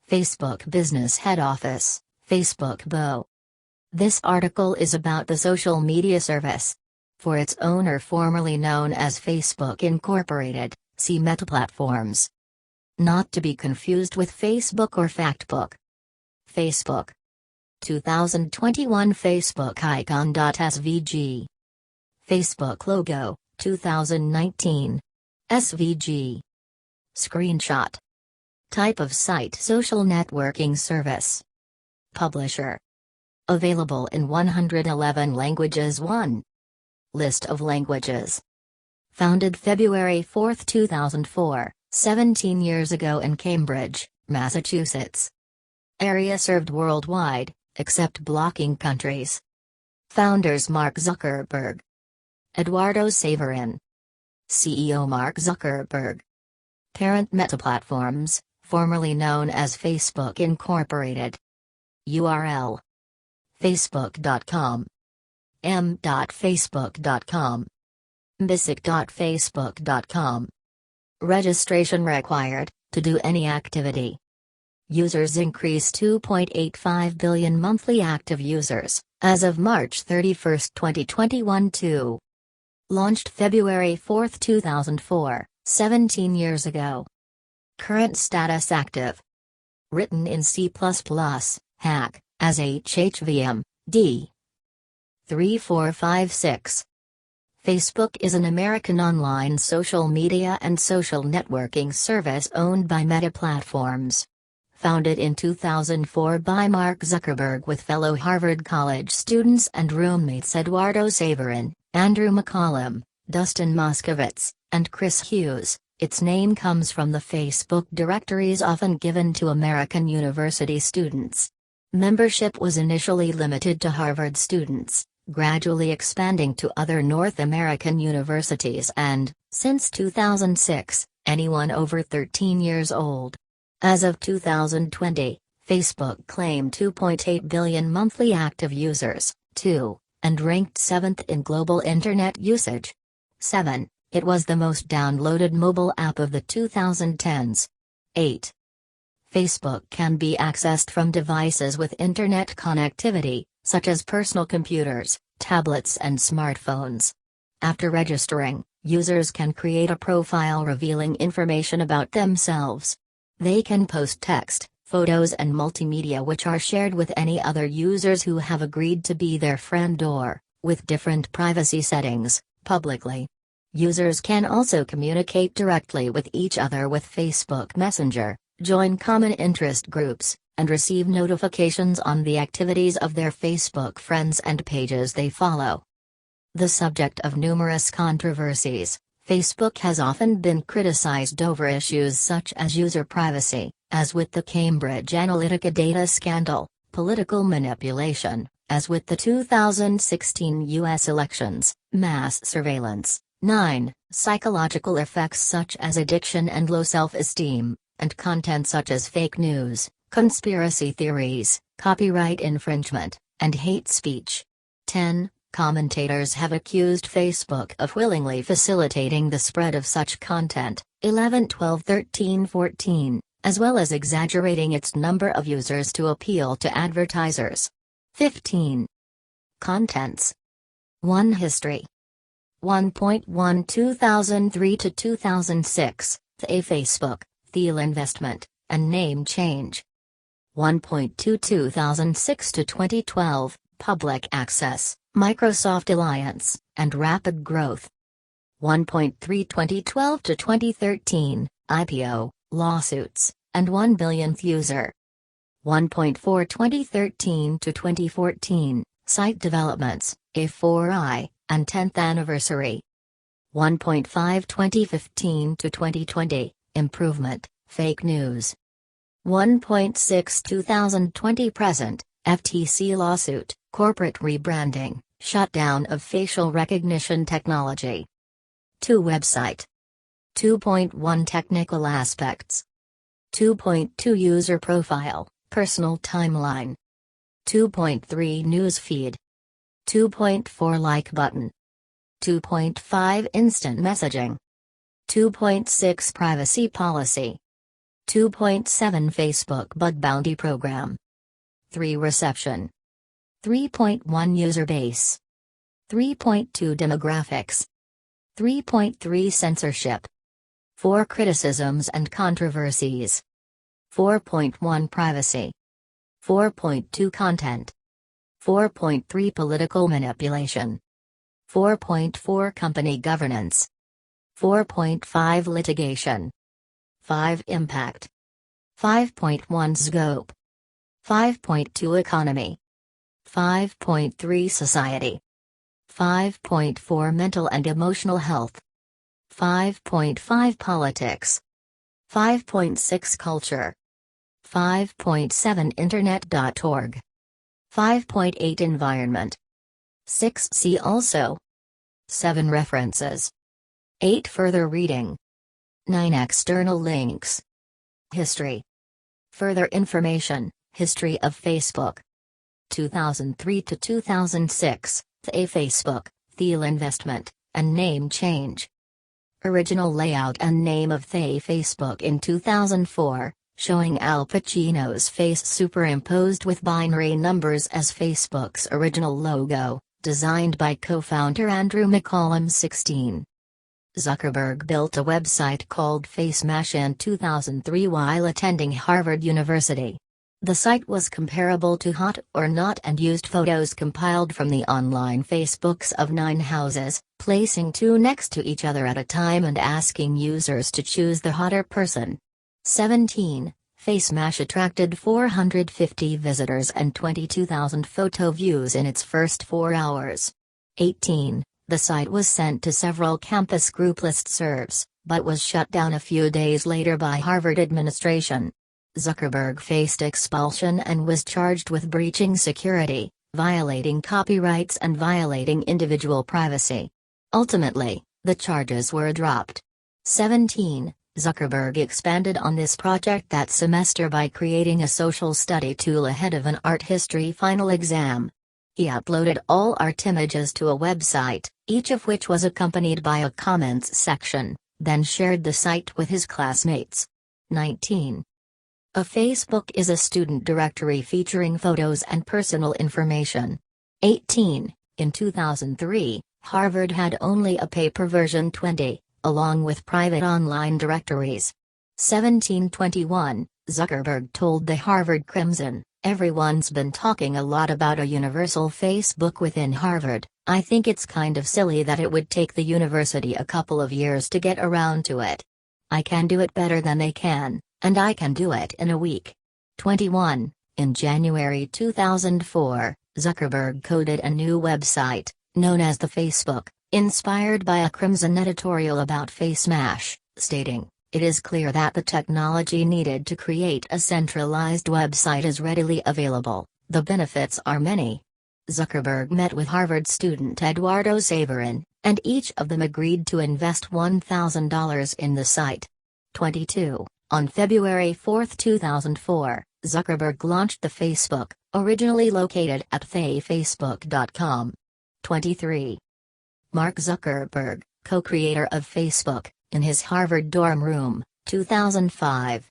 Facebook Business Head Office, Facebook BO. This article is about the social media service. For its owner, formerly known as Facebook Incorporated, see Meta Platforms. Not to be confused with Facebook or Factbook. Facebook 2021 Facebook icon.svg. Facebook logo 2019 SVG. Screenshot. Type of site: social networking service. Publisher. Available in 111 languages. 1. List of languages. Founded February 4, 2004, 17 years ago in Cambridge, Massachusetts. Area served worldwide, except blocking countries. Founders Mark Zuckerberg. Eduardo Saverin. CEO Mark Zuckerberg. Parent Meta Platforms, formerly known as Facebook Incorporated. URL: facebook.com, m.facebook.com, basic.facebook.com. Registration required to do any activity. Users increased 2.85 billion monthly active users as of March 31, 2021 to launched February 4, 2004, 17 years ago. Current status: active. Written in C++, hack, as HHVM, D. 3456. Facebook is an American online social media and social networking service owned by Meta Platforms. Founded in 2004 by Mark Zuckerberg with fellow Harvard College students and roommates Eduardo Saverin, Andrew McCollum, Dustin Moskovitz, and Chris Hughes, its name comes from the Facebook directories often given to American university students. Membership was initially limited to Harvard students, gradually expanding to other North American universities and, since 2006, anyone over 13 years old. As of 2020, Facebook claimed 2.8 billion monthly active users, 2, and ranked 7th in global internet usage. 7. It was the most downloaded mobile app of the 2010s. 8. Facebook can be accessed from devices with internet connectivity, such as personal computers, tablets and smartphones. After registering, users can create a profile revealing information about themselves. They can post text, photos and multimedia which are shared with any other users who have agreed to be their friend or, with different privacy settings, publicly. Users can also communicate directly with each other with Facebook Messenger, join common interest groups, and receive notifications on the activities of their Facebook friends and pages they follow. The subject of numerous controversies, Facebook has often been criticized over issues such as user privacy, as with the Cambridge Analytica data scandal, political manipulation, as with the 2016 U.S. elections, mass surveillance. 9. Psychological effects such as addiction and low self-esteem, and content such as fake news, conspiracy theories, copyright infringement, and hate speech. 10. Commentators have accused Facebook of willingly facilitating the spread of such content, 11, 12, 13, 14, as well as exaggerating its number of users to appeal to advertisers. 15. Contents. 1. History. 1.1 2003 to 2006, the Facebook, Thiel investment, and name change. 1.2 2006 to 2012, public access, Microsoft alliance, and rapid growth. 1.3 2012 to 2013, IPO, lawsuits, and 1 billionth user. 1.4 2013 to 2014, site developments, A4i, and 10th anniversary. 1.5 2015 to 2020, improvement, fake news. 1.6 2020 present, FTC lawsuit, corporate rebranding, shutdown of facial recognition technology. 2 website. 2.1 technical aspects. 2.2 user profile, personal timeline. 2.3 news feed. 2.4 like button. 2.5 instant messaging. 2.6 privacy policy. 2.7 Facebook Bug Bounty Program. 3 Reception. 3.1 User Base. 3.2 Demographics. 3.3 Censorship. 4 Criticisms and Controversies. 4.1 Privacy. 4.2 Content. 4.3 Political Manipulation. 4.4 Company Governance. 4.5 Litigation. 5 Impact. 5.1 Scope. 5.2 Economy. 5.3 Society. 5.4 Mental and Emotional Health. 5.5 Politics. 5.6 Culture. 5.7 Internet.org. 5.8 Environment. 6 See also. 7 References. 8 Further reading. 9 External links. History. Further information, History of Facebook. 2003 to 2006, The Facebook, Thiel Investment, and Name Change. Original layout and name of The Facebook in 2004, showing Al Pacino's face superimposed with binary numbers as Facebook's original logo, designed by co-founder Andrew McCollum 16. Zuckerberg built a website called FaceMash in 2003 while attending Harvard University. The site was comparable to Hot or Not and used photos compiled from the online Facebooks of 9 houses, placing 2 next to each other at a time and asking users to choose the hotter person. 17. FaceMash attracted 450 visitors and 22,000 photo views in its first 4 hours. 18. The site was sent to several campus group listservs, but was shut down a few days later by Harvard administration. Zuckerberg faced expulsion and was charged with breaching security, violating copyrights and violating individual privacy. Ultimately, the charges were dropped. 17. Zuckerberg expanded on this project that semester by creating a social study tool ahead of an art history final exam. He uploaded all art images to a website, each of which was accompanied by a comments section, then shared the site with his classmates. 19. A Facebook is a student directory featuring photos and personal information. 18. In 2003, Harvard had only a paper version 20, along with private online directories. 1721, Zuckerberg told the Harvard Crimson, "Everyone's been talking a lot about a universal Facebook within Harvard. I think it's kind of silly that it would take the university a couple of years to get around to it. I can do it better than they can, and I can do it in a week." 21. In January 2004, Zuckerberg coded a new website, known as the Facebook, inspired by a Crimson editorial about FaceMash, stating, "It is clear that the technology needed to create a centralized website is readily available. The benefits are many." Zuckerberg met with Harvard student Eduardo Saverin, and each of them agreed to invest $1,000 in the site. 22. On February 4, 2004, Zuckerberg launched the Facebook, originally located at thefacebook.com. 23. Mark Zuckerberg, co-creator of Facebook, in his Harvard dorm room, 2005.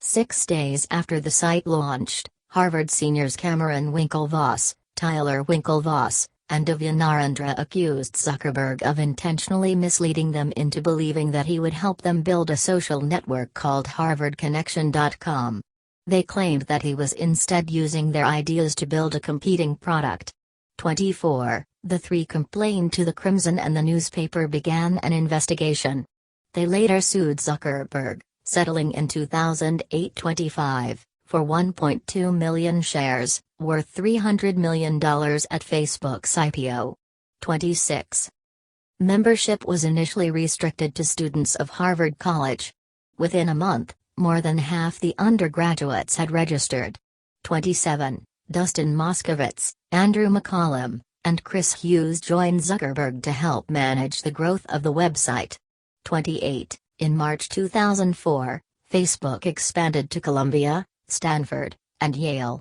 6 days after the site launched, Harvard seniors Cameron Winklevoss, Tyler Winklevoss, and Divya Narendra accused Zuckerberg of intentionally misleading them into believing that he would help them build a social network called HarvardConnection.com. They claimed that he was instead using their ideas to build a competing product. 24. The 3 complained to the Crimson and the newspaper began an investigation. They later sued Zuckerberg, settling in 2008-25, for 1.2 million shares, worth $300 million at Facebook's IPO. 26. Membership was initially restricted to students of Harvard College. Within a month, more than half the undergraduates had registered. 27. Dustin Moskovitz, Andrew McCollum, and Chris Hughes joined Zuckerberg to help manage the growth of the website. 28. In March 2004, Facebook expanded to Columbia, Stanford, and Yale.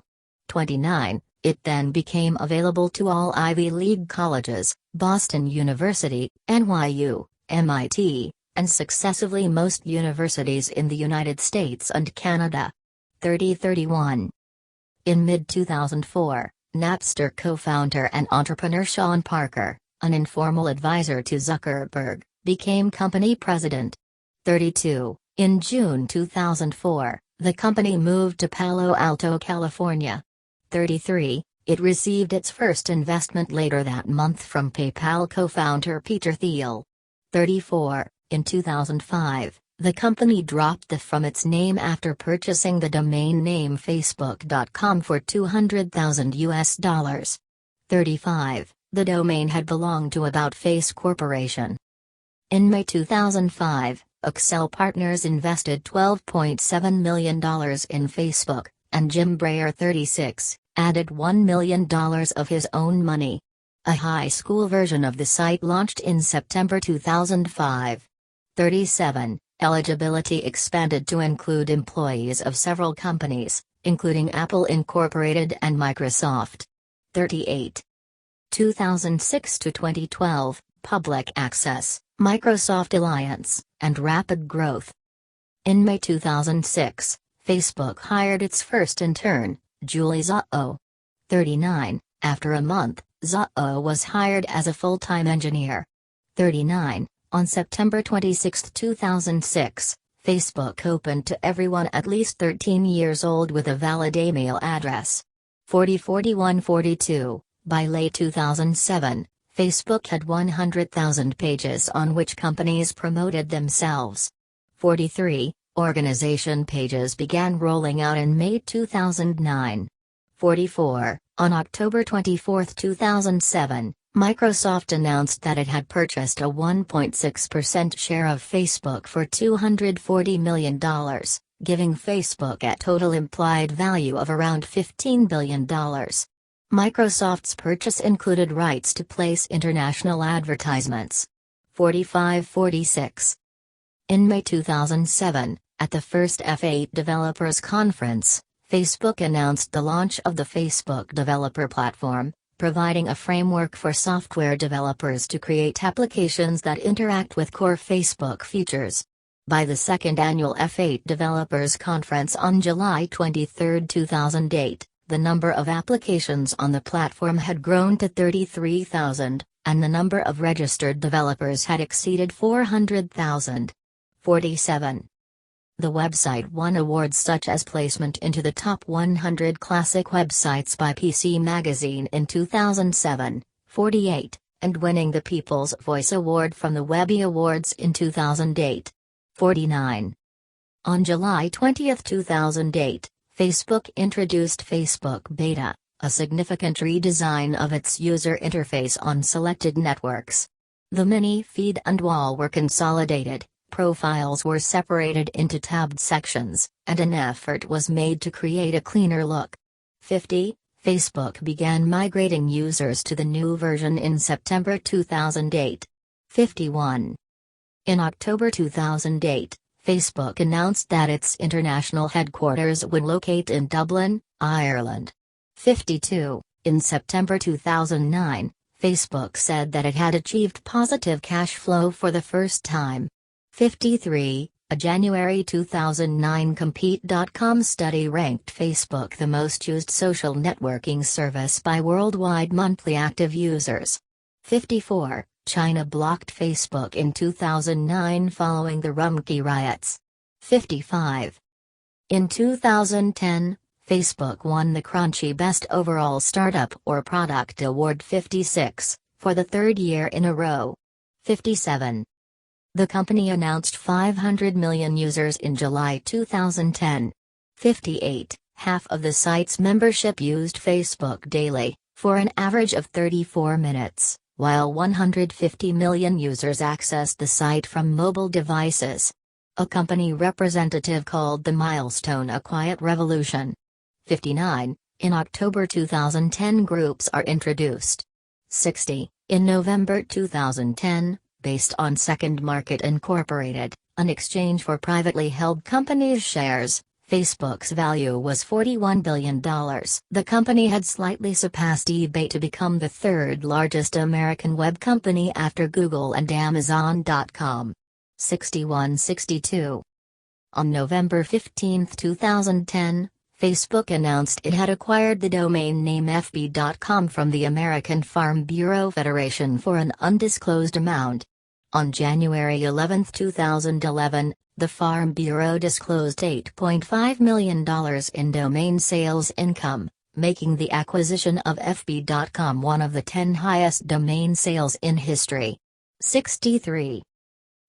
29. It then became available to all Ivy League colleges, Boston University, NYU, MIT, and successively most universities in the United States and Canada. 3031. In mid-2004, Napster co-founder and entrepreneur Sean Parker, an informal advisor to Zuckerberg, became company president. 32. In June 2004, the company moved to Palo Alto, California. 33. It received its first investment later that month from PayPal co-founder Peter Thiel. 34. In 2005, the company dropped the from its name after purchasing the domain name Facebook.com for $200,000. 35. The domain had belonged to About Face Corporation. In May 2005, Accel Partners invested $12.7 million in Facebook, and Jim Breyer, 36, added $1 million of his own money. A high school version of the site launched in September 2005. 37. Eligibility expanded to include employees of several companies, including Apple Incorporated and Microsoft. 38. 2006 to 2012, Public Access, Microsoft Alliance, and Rapid Growth. In May 2006, Facebook hired its first intern, Julie Zhao. 39. After a month, Zhao was hired as a full-time engineer. 39. On September 26, 2006, Facebook opened to everyone at least 13 years old with a valid email address. 404142. By late 2007, Facebook had 100,000 pages on which companies promoted themselves. 43. Organization pages began rolling out in May 2009. 44. On October 24, 2007, Microsoft announced that it had purchased a 1.6% share of Facebook for $240 million, giving Facebook a total implied value of around $15 billion. Microsoft's purchase included rights to place international advertisements. 4546. In May 2007, at the first F8 Developers Conference, Facebook announced the launch of the Facebook Developer Platform, providing a framework for software developers to create applications that interact with core Facebook features. By the second annual F8 Developers Conference on July 23, 2008, the number of applications on the platform had grown to 33,000, and the number of registered developers had exceeded 400,000. 47. The website won awards such as placement into the top 100 classic websites by PC Magazine in 2007, 48, and winning the People's Voice Award from the Webby Awards in 2008. 49. On July 20, 2008, Facebook introduced Facebook Beta, a significant redesign of its user interface on selected networks. The mini feed and wall were consolidated, profiles were separated into tabbed sections, and an effort was made to create a cleaner look. 50. Facebook began migrating users to the new version in September 2008. 51. In October 2008, Facebook announced that its international headquarters would locate in Dublin, Ireland. 52. In September 2009, Facebook said that it had achieved positive cash flow for the first time. 53. A January 2009 Compete.com study ranked Facebook the most used social networking service by worldwide monthly active users. 54. China blocked Facebook in 2009 following the Urumqi riots. 55. In 2010, Facebook won the Crunchy Best Overall Startup or Product Award 56, for the third year in a row. 57. The company announced 500 million users in July 2010. 58. Half of the site's membership used Facebook daily, for an average of 34 minutes, while 150 million users accessed the site from mobile devices. A company representative called the milestone a quiet revolution. 59. In October 2010 groups are introduced. 60. In November 2010, based on Second Market Incorporated, an exchange for privately held companies' shares, Facebook's value was $41 billion. The company had slightly surpassed eBay to become the third largest American web company after Google and Amazon.com. 6162. On November 15, 2010, Facebook announced it had acquired the domain name fb.com from the American Farm Bureau Federation for an undisclosed amount. On January 11, 2011, the Farm Bureau disclosed $8.5 million in domain sales income, making the acquisition of fb.com one of the 10 highest domain sales in history. 63.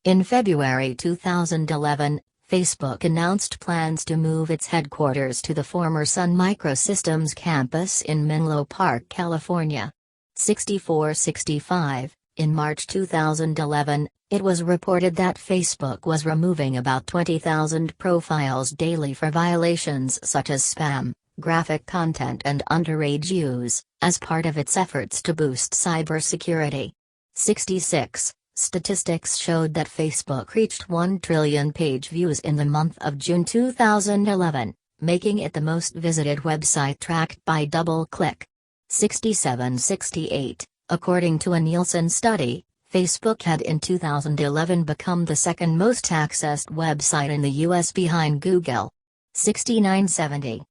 In February 2011, Facebook announced plans to move its headquarters to the former Sun Microsystems campus in Menlo Park, California. 64-65. In March 2011, it was reported that Facebook was removing about 20,000 profiles daily for violations such as spam, graphic content and underage use, as part of its efforts to boost cybersecurity. 66. Statistics showed that Facebook reached 1 trillion page views in the month of June 2011, making it the most visited website tracked by DoubleClick. 67-68. According to a Nielsen study, Facebook had in 2011 become the second most accessed website in the US behind Google. 69-70.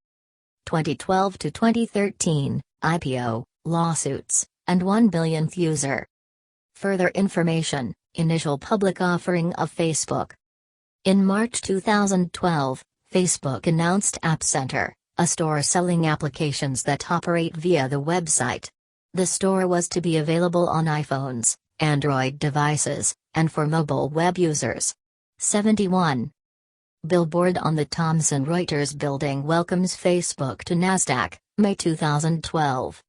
2012 to 2013, IPO, lawsuits, and 1 billionth user. Further information, initial public offering of Facebook. In March 2012, Facebook announced App Center, a store selling applications that operate via the website. The store was to be available on iPhones, Android devices, and for mobile web users. 71. Billboard on the Thomson Reuters building welcomes Facebook to Nasdaq, May 2012.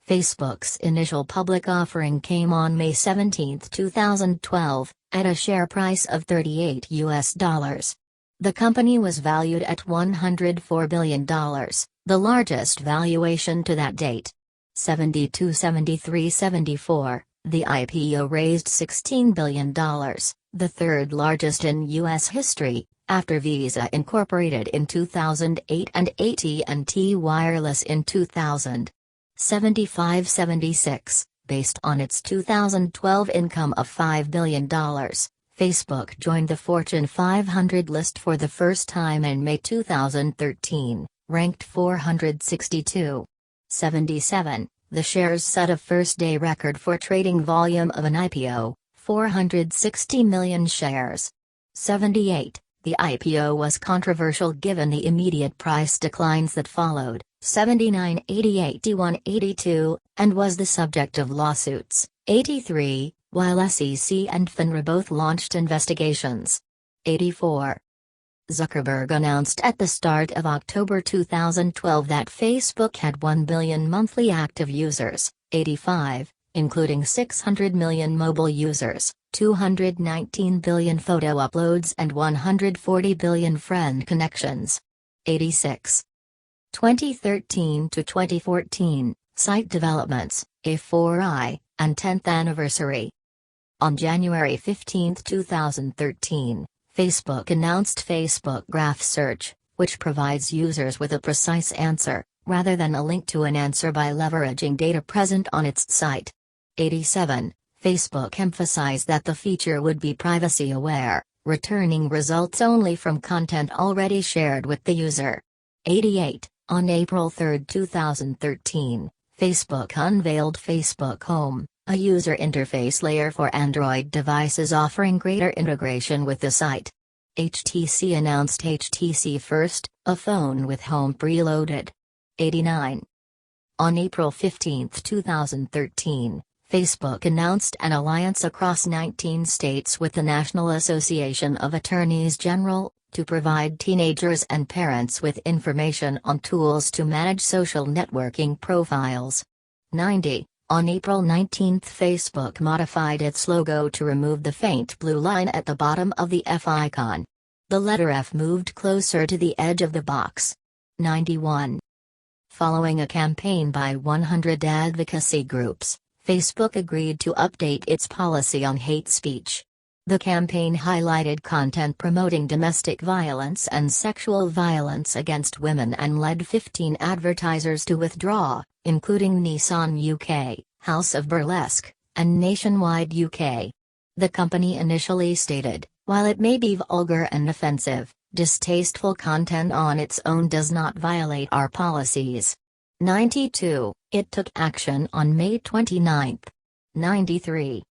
Facebook's initial public offering came on May 17, 2012, at a share price of $38. The company was valued at $104 billion, the largest valuation to that date. 72-73-74, the IPO raised $16 billion, the third largest in U.S. history, after Visa Incorporated in 2008 and AT&T Wireless in 2000. 75-76, based on its 2012 income of $5 billion, Facebook joined the Fortune 500 list for the first time in May 2013, ranked 462. 77, the shares set a first-day record for trading volume of an IPO, 460 million shares. 78, the IPO was controversial given the immediate price declines that followed, 79, 80, 81, 82, and was the subject of lawsuits. 83, while SEC and FINRA both launched investigations. 84. Zuckerberg announced at the start of October 2012 that Facebook had 1 billion monthly active users, 85, including 600 million mobile users, 219 billion photo uploads and 140 billion friend connections. 86. 2013 to 2014, Site Developments, A4i, and 10th Anniversary. On January 15, 2013, Facebook announced Facebook Graph Search, which provides users with a precise answer, rather than a link to an answer by leveraging data present on its site. 87. Facebook emphasized that the feature would be privacy-aware, returning results only from content already shared with the user. 88. On April 3, 2013, Facebook unveiled Facebook Home, a user interface layer for Android devices offering greater integration with the site. HTC announced HTC First, a phone with Home preloaded. 89. On April 15, 2013, Facebook announced an alliance across 19 states with the National Association of Attorneys General, to provide teenagers and parents with information on tools to manage social networking profiles. 90. On April 19, Facebook modified its logo to remove the faint blue line at the bottom of the F icon. The letter F moved closer to the edge of the box. 91. Following a campaign by 100 advocacy groups, Facebook agreed to update its policy on hate speech. The campaign highlighted content promoting domestic violence and sexual violence against women and led 15 advertisers to withdraw, including Nissan UK, House of Burlesque, and Nationwide UK. The company initially stated, While it may be vulgar and offensive, distasteful content on its own does not violate our policies. 92. It took action on May 29. 93.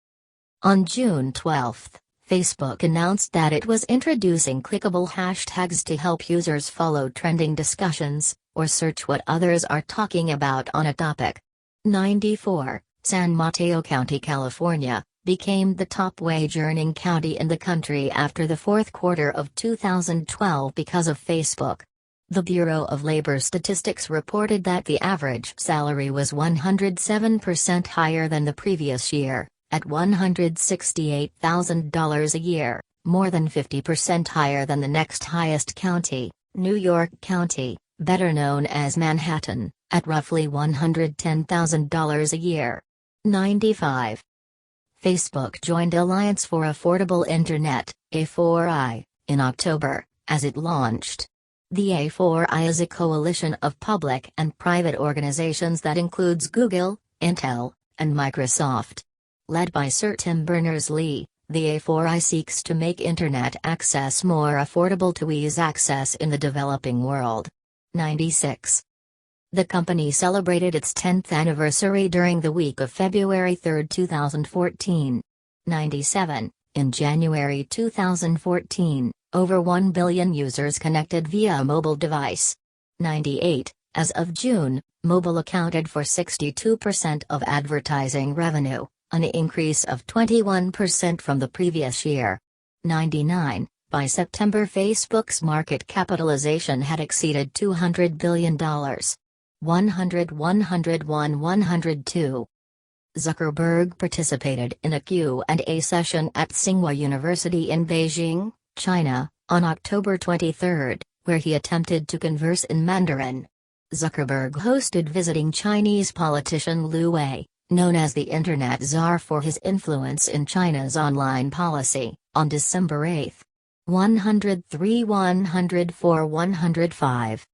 On June 12, Facebook announced that it was introducing clickable hashtags to help users follow trending discussions, or search what others are talking about on a topic. 94. San Mateo County, California, became the top wage-earning county in the country after the fourth quarter of 2012 because of Facebook. The Bureau of Labor Statistics reported that the average salary was 107% higher than the previous year, at $168,000 a year, more than 50% higher than the next highest county, New York County, better known as Manhattan, at roughly $110,000 a year. 95. Facebook joined Alliance for Affordable Internet, A4I, in October, as it launched. The A4I is a coalition of public and private organizations that includes Google, Intel, and Microsoft. Led by Sir Tim Berners-Lee, the A4I seeks to make Internet access more affordable to ease access in the developing world. 96. The company celebrated its 10th anniversary during the week of February 3, 2014. 97. In January 2014, over 1 billion users connected via a mobile device. 98. As of June, mobile accounted for 62% of advertising revenue, an increase of 21% from the previous year. 99. By September, Facebook's market capitalization had exceeded $200 billion. 100 101 102. Zuckerberg participated in a Q&A session at Tsinghua University in Beijing, China, on October 23, where he attempted to converse in Mandarin. Zuckerberg hosted visiting Chinese politician Liu Wei, known as the Internet Czar for his influence in China's online policy, on December 8. 103 104 105.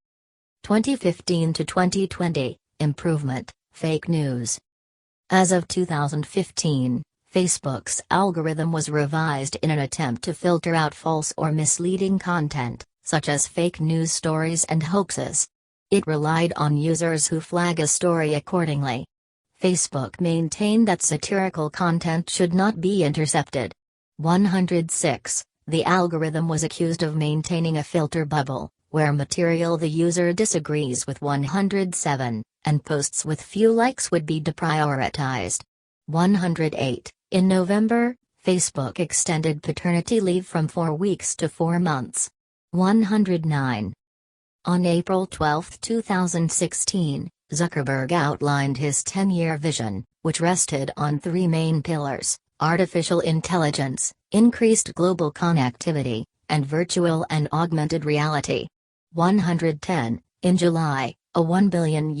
2015 to 2020, improvement, fake news. As of 2015, Facebook's algorithm was revised in an attempt to filter out false or misleading content, such as fake news stories and hoaxes. It relied on users who flag a story accordingly. Facebook maintained that satirical content should not be intercepted. 106. The algorithm was accused of maintaining a filter bubble, where material the user disagrees with. 107, and posts with few likes would be deprioritized. 108. In November, Facebook extended paternity leave from 4 weeks to 4 months. 109. On April 12, 2016, Zuckerberg outlined his 10-year vision, which rested on 3 main pillars: artificial intelligence, increased global connectivity, and virtual and augmented reality. 110. In July, a $1 billion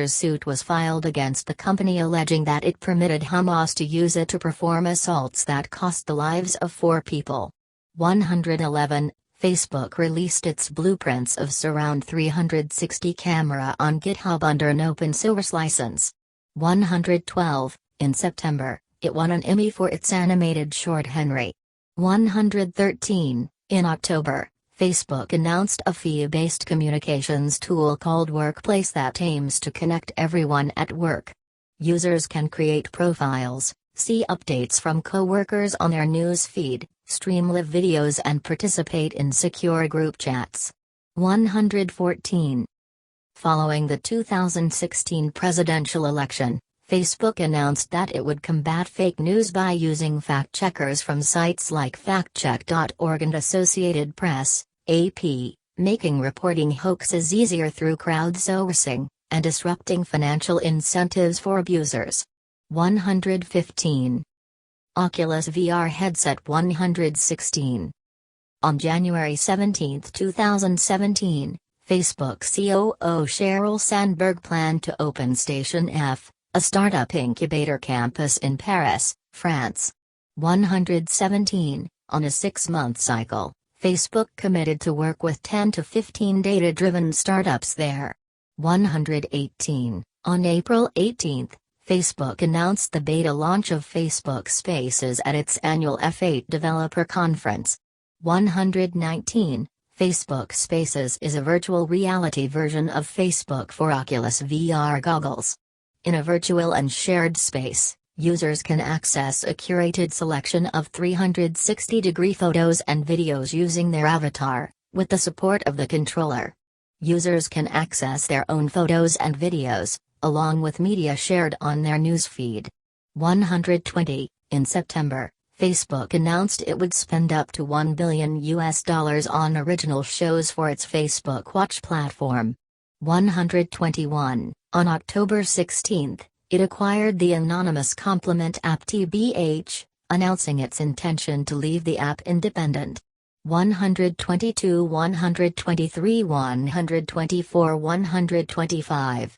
suit was filed against the company alleging that it permitted Hamas to use it to perform assaults that cost the lives of 4 people. 111. Facebook released its blueprints of Surround 360 camera on GitHub under an open source license. 112. In September, it won an Emmy for its animated short Henry. 113. In October, Facebook announced a fee-based communications tool called Workplace that aims to connect everyone at work. Users can create profiles, see updates from coworkers on their news feed, stream live videos and participate in secure group chats. 114. Following the 2016 presidential election, Facebook announced that it would combat fake news by using fact-checkers from sites like factcheck.org and Associated Press, AP, making reporting hoaxes easier through crowdsourcing, and disrupting financial incentives for abusers. 115. Oculus VR headset. 116. On January 17, 2017, Facebook COO Sheryl Sandberg planned to open Station F, a startup incubator campus in Paris, France. 117. On a 6-month cycle, Facebook committed to work with 10 to 15 data-driven startups there. 118. On April 18, Facebook announced the beta launch of Facebook Spaces at its annual F8 Developer Conference. 119. Facebook Spaces is a virtual reality version of Facebook for Oculus VR goggles. In a virtual and shared space, users can access a curated selection of 360-degree photos and videos using their avatar, with the support of the controller. Users can access their own photos and videos, along with media shared on their newsfeed. 120. In September, Facebook announced it would spend up to $1 billion on original shows for its Facebook Watch platform. 121. On October 16, it acquired the anonymous complement app TBH, announcing its intention to leave the app independent. 122, 123, 124, 125.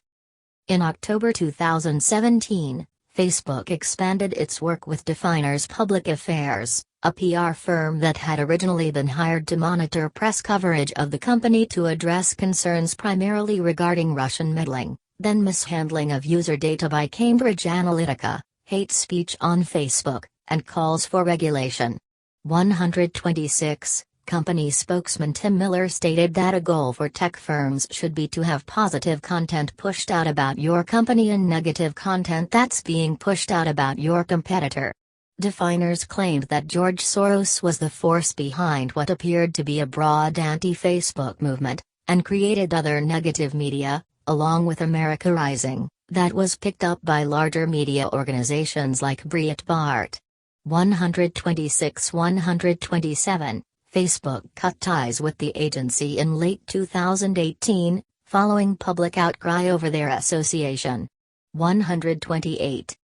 In October 2017, Facebook expanded its work with Definers Public Affairs, a PR firm that had originally been hired to monitor press coverage of the company to address concerns primarily regarding Russian meddling, then mishandling of user data by Cambridge Analytica, hate speech on Facebook, and calls for regulation. 126. Company spokesman Tim Miller stated that a goal for tech firms should be to have positive content pushed out about your company and negative content that's being pushed out about your competitor. Definers claimed that George Soros was the force behind what appeared to be a broad anti-Facebook movement, and created other negative media, along with America Rising, that was picked up by larger media organizations like Breitbart. 126, 127. Facebook cut ties with the agency in late 2018, following public outcry over their association. 128.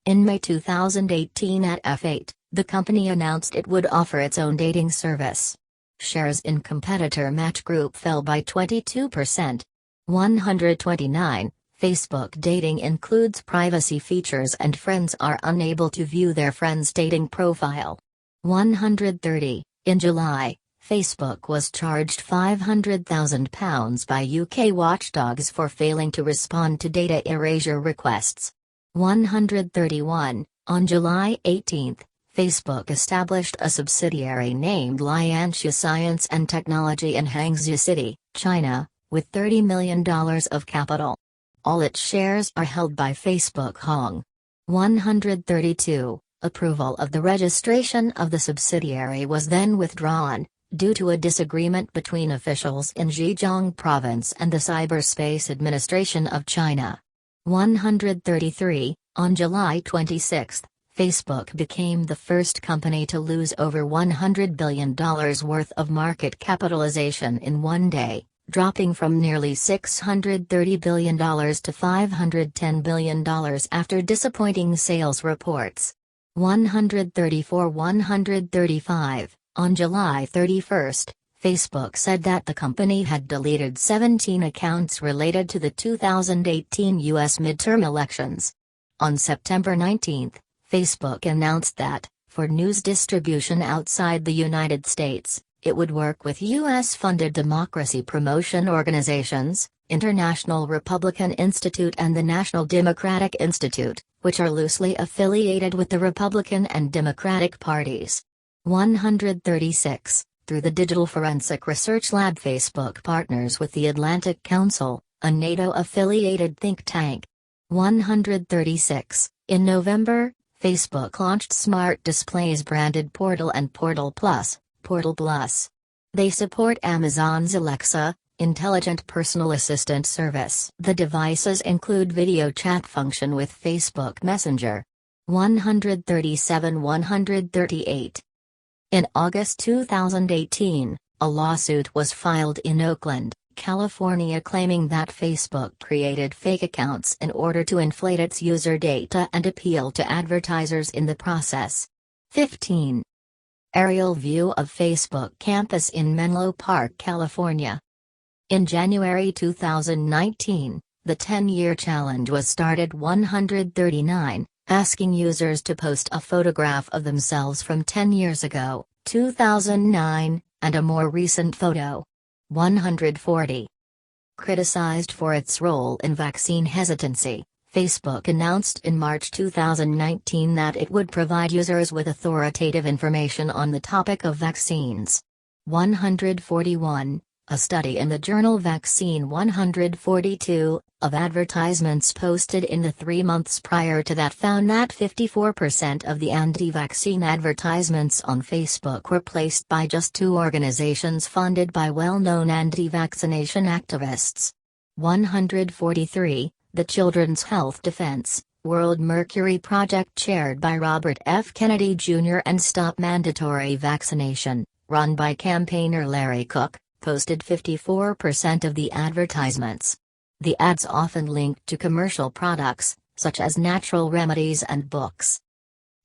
In May 2018 at F8, the company announced it would offer its own dating service. Shares in competitor Match Group fell by 22%. 129. Facebook dating includes privacy features and friends are unable to view their friends' dating profile. 130. In July, Facebook was charged £500,000 by UK watchdogs for failing to respond to data erasure requests. 131. On July 18, Facebook established a subsidiary named Lianxia Science and Technology in Hangzhou City, China, with $30 million of capital. All its shares are held by Facebook Hong. 132. Approval of the registration of the subsidiary was then withdrawn, due to a disagreement between officials in Zhejiang Province and the Cyberspace Administration of China. 133. On July 26, Facebook became the first company to lose over $100 billion worth of market capitalization in one day, dropping from nearly $630 billion to $510 billion after disappointing sales reports. 134, 135. On July 31, Facebook said that the company had deleted 17 accounts related to the 2018 U.S. midterm elections. On September 19, Facebook announced that, for news distribution outside the United States, it would work with U.S.-funded democracy promotion organizations, International Republican Institute and the National Democratic Institute, which are loosely affiliated with the Republican and Democratic parties. 136. Through the Digital Forensic Research Lab, Facebook partners with the Atlantic Council, a NATO-affiliated think tank. 136. In November, Facebook launched Smart Displays branded Portal and Portal Plus, Portal Plus. They support Amazon's Alexa, intelligent personal assistant service. The devices include video chat function with Facebook Messenger. 137, 138. In August 2018, a lawsuit was filed in Oakland, California, claiming that Facebook created fake accounts in order to inflate its user data and appeal to advertisers in the process. 15. Aerial view of Facebook campus in Menlo Park, California. In January 2019, the 10-year challenge was started. 139, asking users to post a photograph of themselves from 10 years ago, 2009, and a more recent photo. 140. Criticized for its role in vaccine hesitancy, Facebook announced in March 2019 that it would provide users with authoritative information on the topic of vaccines. 141. A study in the journal Vaccine 142, of advertisements posted in the 3 months prior to that found that 54% of the anti-vaccine advertisements on Facebook were placed by just 2 organizations funded by well-known anti-vaccination activists. 143. The Children's Health Defense, World Mercury Project chaired by Robert F. Kennedy Jr. and Stop Mandatory Vaccination, run by campaigner Larry Cook, posted 54% of the advertisements. The ads often linked to commercial products, such as natural remedies and books.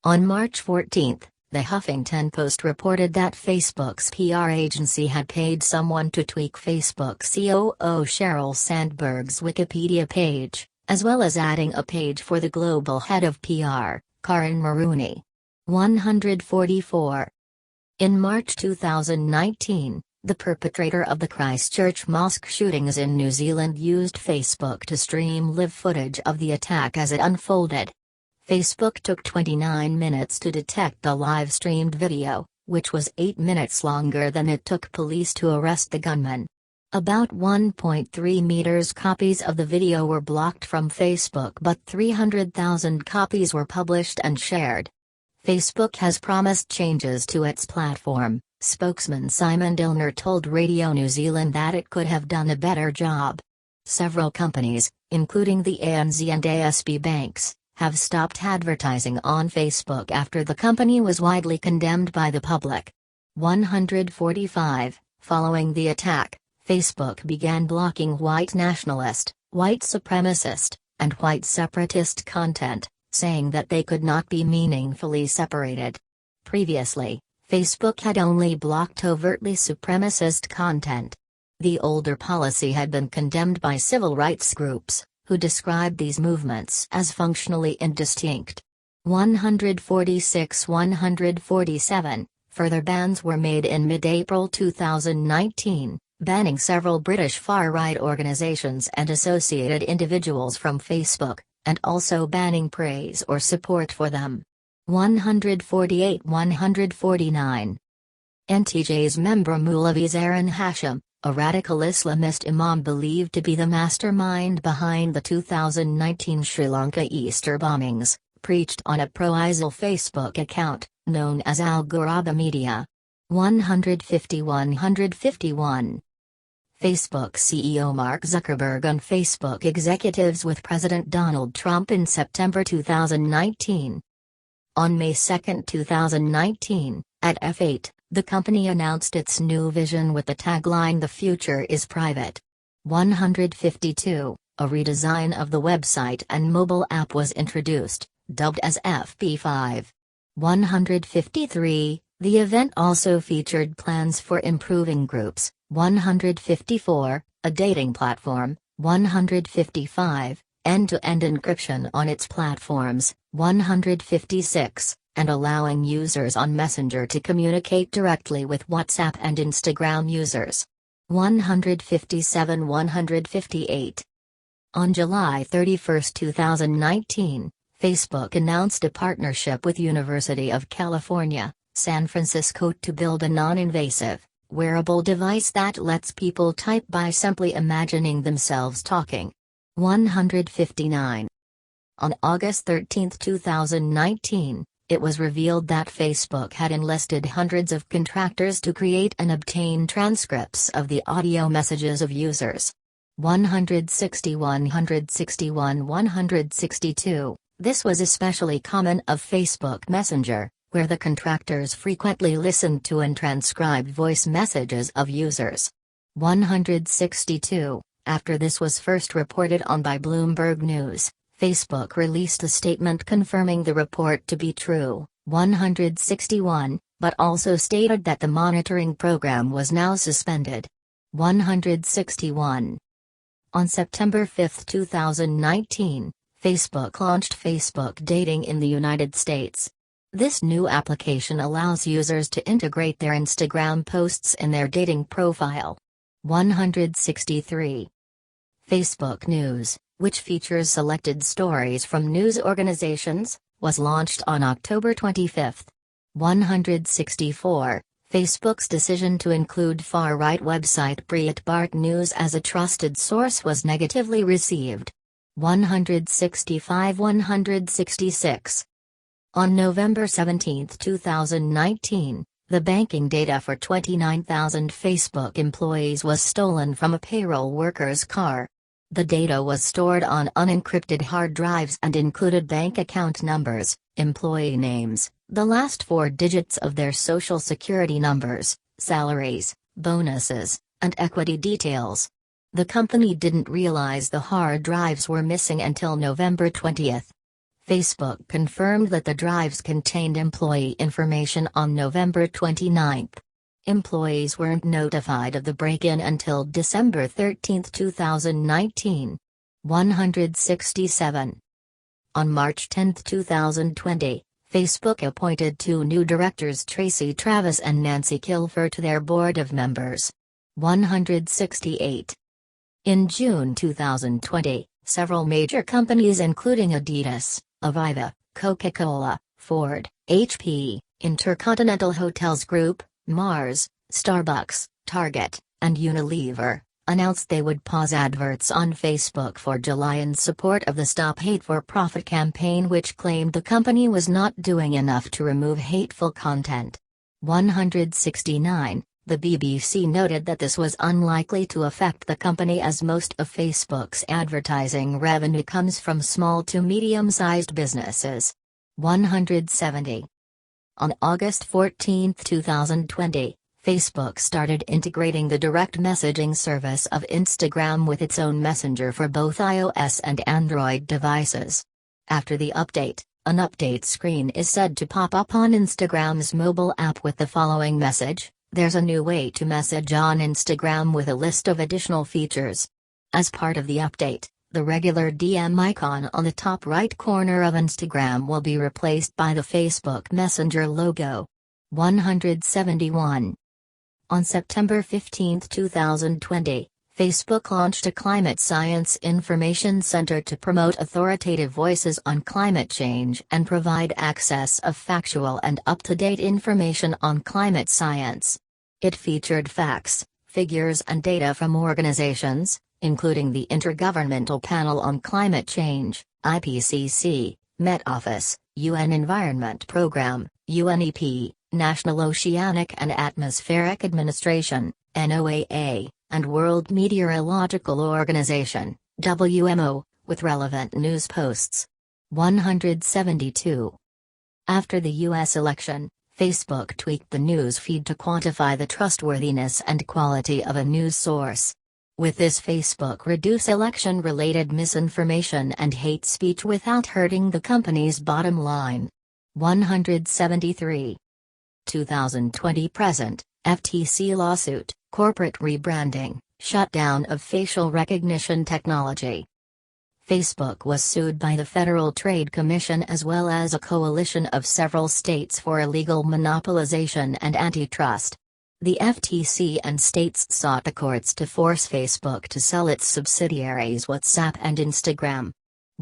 On March 14, the Huffington Post reported that Facebook's PR agency had paid someone to tweak Facebook COO Sheryl Sandberg's Wikipedia page, as well as adding a page for the global head of PR, Karin Maroney. 144. In March 2019, the perpetrator of the Christchurch mosque shootings in New Zealand used Facebook to stream live footage of the attack as it unfolded. Facebook took 29 minutes to detect the live-streamed video, which was 8 minutes longer than it took police to arrest the gunman. About 1.3 million copies of the video were blocked from Facebook, but 300,000 copies were published and shared. Facebook has promised changes to its platform. Spokesman Simon Dillner told Radio New Zealand that it could have done a better job. Several companies, including the ANZ and ASB banks, have stopped advertising on Facebook after the company was widely condemned by the public. 145. Following the attack, Facebook began blocking white nationalist, white supremacist, and white separatist content, saying that they could not be meaningfully separated. Previously, Facebook had only blocked overtly supremacist content. The older policy had been condemned by civil rights groups, who described these movements as functionally indistinct. 146-147. Further bans were made in mid-April 2019, banning several British far-right organizations and associated individuals from Facebook, and also banning praise or support for them. 148-149. NTJ's member Moulavi Zaran Hashim, a radical Islamist imam believed to be the mastermind behind the 2019 Sri Lanka Easter bombings, preached on a pro-ISIL Facebook account, known as Al Ghuraba Media. 150-151. Facebook CEO Mark Zuckerberg on Facebook executives with President Donald Trump in September 2019. On May 2, 2019, at F8, the company announced its new vision with the tagline "The future is private." 152. A redesign of the website and mobile app was introduced, dubbed as FB5. 153. The event also featured plans for improving groups. 154. A dating platform. 155. End-to-end encryption on its platforms. 156. And allowing users on Messenger to communicate directly with WhatsApp and Instagram users. 157-158. On July 31, 2019, Facebook announced a partnership with University of California, San Francisco to build a non-invasive, wearable device that lets people type by simply imagining themselves talking. 159. On August 13, 2019, it was revealed that Facebook had enlisted hundreds of contractors to create and obtain transcripts of the audio messages of users. 161-162. This was especially common of Facebook Messenger, where the contractors frequently listened to and transcribed voice messages of users. 162. After this was first reported on by Bloomberg News, Facebook released a statement confirming the report to be true. 161, but also stated that the monitoring program was now suspended. 161. On September 5, 2019, Facebook launched Facebook Dating in the United States. This new application allows users to integrate their Instagram posts in their dating profile. 163. Facebook News, which features selected stories from news organizations, was launched on October 25. 164. Facebook's decision to include far-right website Breitbart News as a trusted source was negatively received. 165-166. On November 17, 2019, the banking data for 29,000 Facebook employees was stolen from a payroll worker's car. The data was stored on unencrypted hard drives and included bank account numbers, employee names, the last four digits of their social security numbers, salaries, bonuses, and equity details. The company didn't realize the hard drives were missing until November 20. Facebook confirmed that the drives contained employee information on November 29. Employees weren't notified of the break-in until December 13, 2019. 167. On March 10, 2020, Facebook appointed two new directors, Tracy Travis and Nancy Kilfer, to their board of members. 168. In June 2020, several major companies including Adidas, Aviva, Coca-Cola, Ford, HP, Intercontinental Hotels Group, Mars, Starbucks, Target, and Unilever, announced they would pause adverts on Facebook for July in support of the Stop Hate for Profit campaign, which claimed the company was not doing enough to remove hateful content. 169. The BBC noted that this was unlikely to affect the company as most of Facebook's advertising revenue comes from small to medium-sized businesses. 170. On August 14, 2020, Facebook started integrating the direct messaging service of Instagram with its own messenger for both iOS and Android devices. After the update, an update screen is said to pop up on Instagram's mobile app with the following message: "There's a new way to message on Instagram with a list of additional features." As part of the update, the regular DM icon on the top right corner of Instagram will be replaced by the Facebook Messenger logo. 171. On September 15, 2020, Facebook launched a Climate Science Information Center to promote authoritative voices on climate change and provide access of factual and up-to-date information on climate science. It featured facts, figures and data from organizations, including the Intergovernmental Panel on Climate Change, IPCC, Met Office, UN Environment Programme, UNEP, National Oceanic and Atmospheric Administration, NOAA, and World Meteorological Organization, WMO, with relevant news posts. 172. After the U.S. election, Facebook tweaked the news feed to quantify the trustworthiness and quality of a news source. With this, Facebook reduced election-related misinformation and hate speech without hurting the company's bottom line. 173. 2020 present, FTC lawsuit, corporate rebranding, shutdown of facial recognition technology. Facebook was sued by the Federal Trade Commission as well as a coalition of several states for illegal monopolization and antitrust. The FTC and states sought the courts to force Facebook to sell its subsidiaries WhatsApp and Instagram.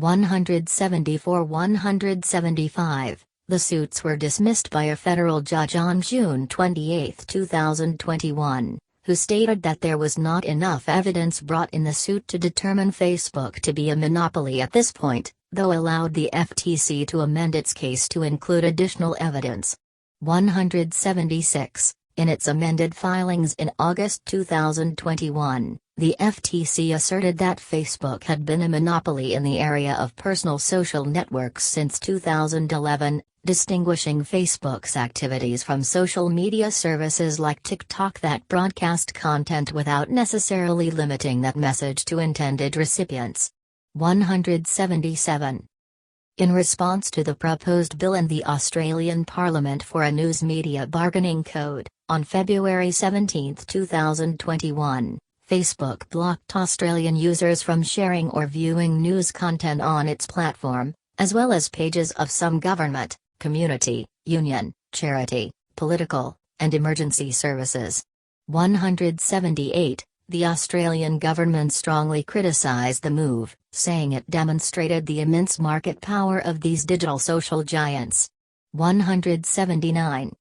174-175. The suits were dismissed by a federal judge on June 28, 2021, who stated that there was not enough evidence brought in the suit to determine Facebook to be a monopoly at this point, though allowed the FTC to amend its case to include additional evidence. 176. In its amended filings in August 2021, the FTC asserted that Facebook had been a monopoly in the area of personal social networks since 2011, distinguishing Facebook's activities from social media services like TikTok that broadcast content without necessarily limiting that message to intended recipients. 177. In response to the proposed bill in the Australian Parliament for a news media bargaining code, on February 17, 2021, Facebook blocked Australian users from sharing or viewing news content on its platform, as well as pages of some government, community, union, charity, political, and emergency services. 178. The Australian government strongly criticised the move, saying it demonstrated the immense market power of these digital social giants. 179.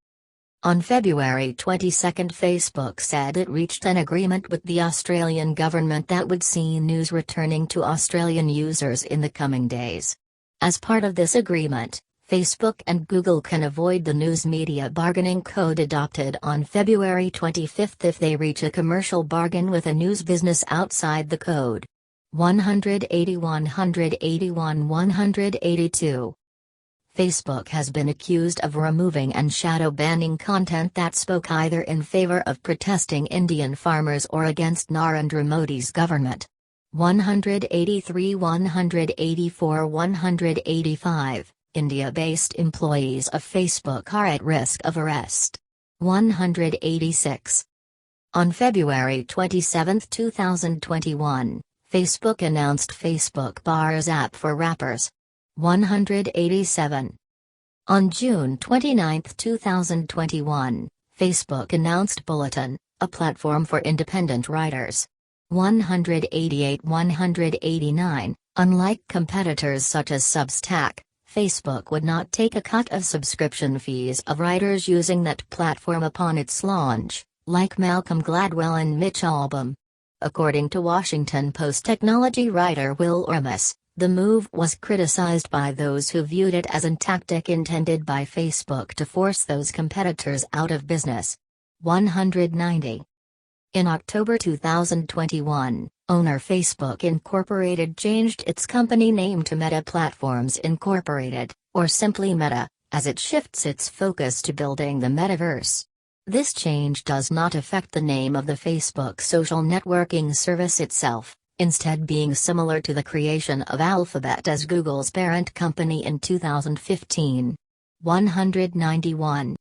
On February 22, Facebook said it reached an agreement with the Australian government that would see news returning to Australian users in the coming days. As part of this agreement, Facebook and Google can avoid the news media bargaining code adopted on February 25 if they reach a commercial bargain with a news business outside the code. 180 181 182. Facebook has been accused of removing and shadow banning content that spoke either in favor of protesting Indian farmers or against Narendra Modi's government. 183 184 185. India-based employees of Facebook are at risk of arrest. 186. On February 27, 2021, Facebook announced Facebook Bars app for rappers. 187. On June 29, 2021, Facebook announced Bulletin, a platform for independent writers. 188 189. Unlike competitors such as Substack, Facebook would not take a cut of subscription fees of writers using that platform upon its launch, like Malcolm Gladwell and Mitch Albom. According to Washington Post technology writer Will Ormus, the move was criticized by those who viewed it as a tactic intended by Facebook to force those competitors out of business. 190. In October 2021, owner Facebook Incorporated changed its company name to Meta Platforms Incorporated, or simply Meta, as it shifts its focus to building the metaverse. This change does not affect the name of the Facebook social networking service itself, instead being similar to the creation of Alphabet as Google's parent company in 2015. 191.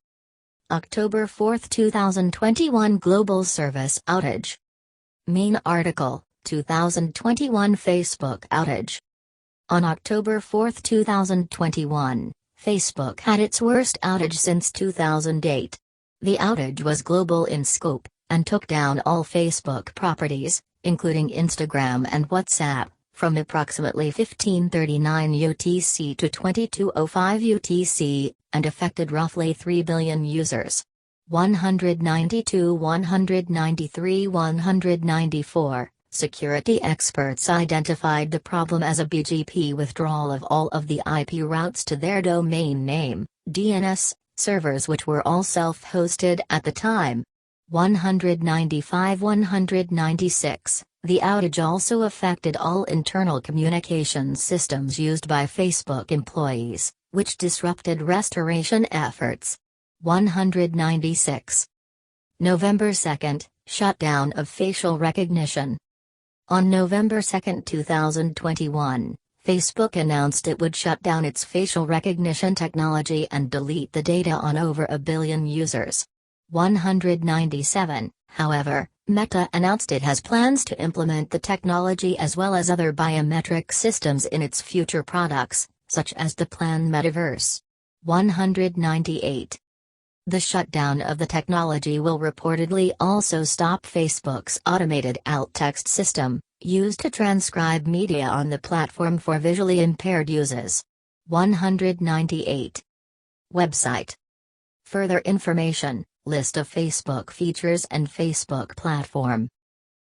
October 4, 2021 Global Service Outage. Main article, 2021 Facebook outage. On October 4, 2021, Facebook had its worst outage since 2008. The outage was global in scope, and took down all Facebook properties, including Instagram and WhatsApp, from approximately 15:39 UTC to 22:05 UTC, and affected roughly 3 billion users. 192 193 194. Security experts identified the problem as a BGP withdrawal of all of the IP routes to their domain name, DNS, servers which were all self-hosted at the time. 195 196. The outage also affected all internal communications systems used by Facebook employees, which disrupted restoration efforts. 196. November 2, shutdown of facial recognition. On November 2, 2021, Facebook announced it would shut down its facial recognition technology and delete the data on over a billion users. 197. However, Meta announced it has plans to implement the technology as well as other biometric systems in its future products, such as the planned metaverse. 198. The shutdown of the technology will reportedly also stop Facebook's automated alt text system, used to transcribe media on the platform for visually impaired users. 198. Website. Further information, list of Facebook features and Facebook platform.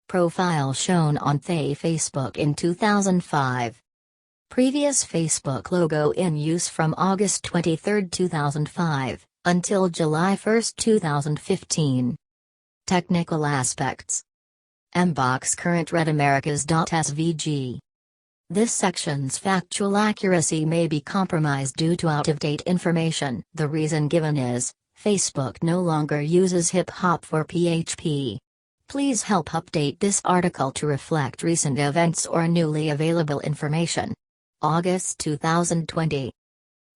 Profile shown on Facebook in 2005. Previous Facebook logo in use from August 23, 2005, until July 1, 2015. Technical aspects. Mbox current read Americas.svg. This section's factual accuracy may be compromised due to out-of-date information. The reason given is, Facebook no longer uses hip-hop for PHP. Please help update this article to reflect recent events or newly available information. August 2020.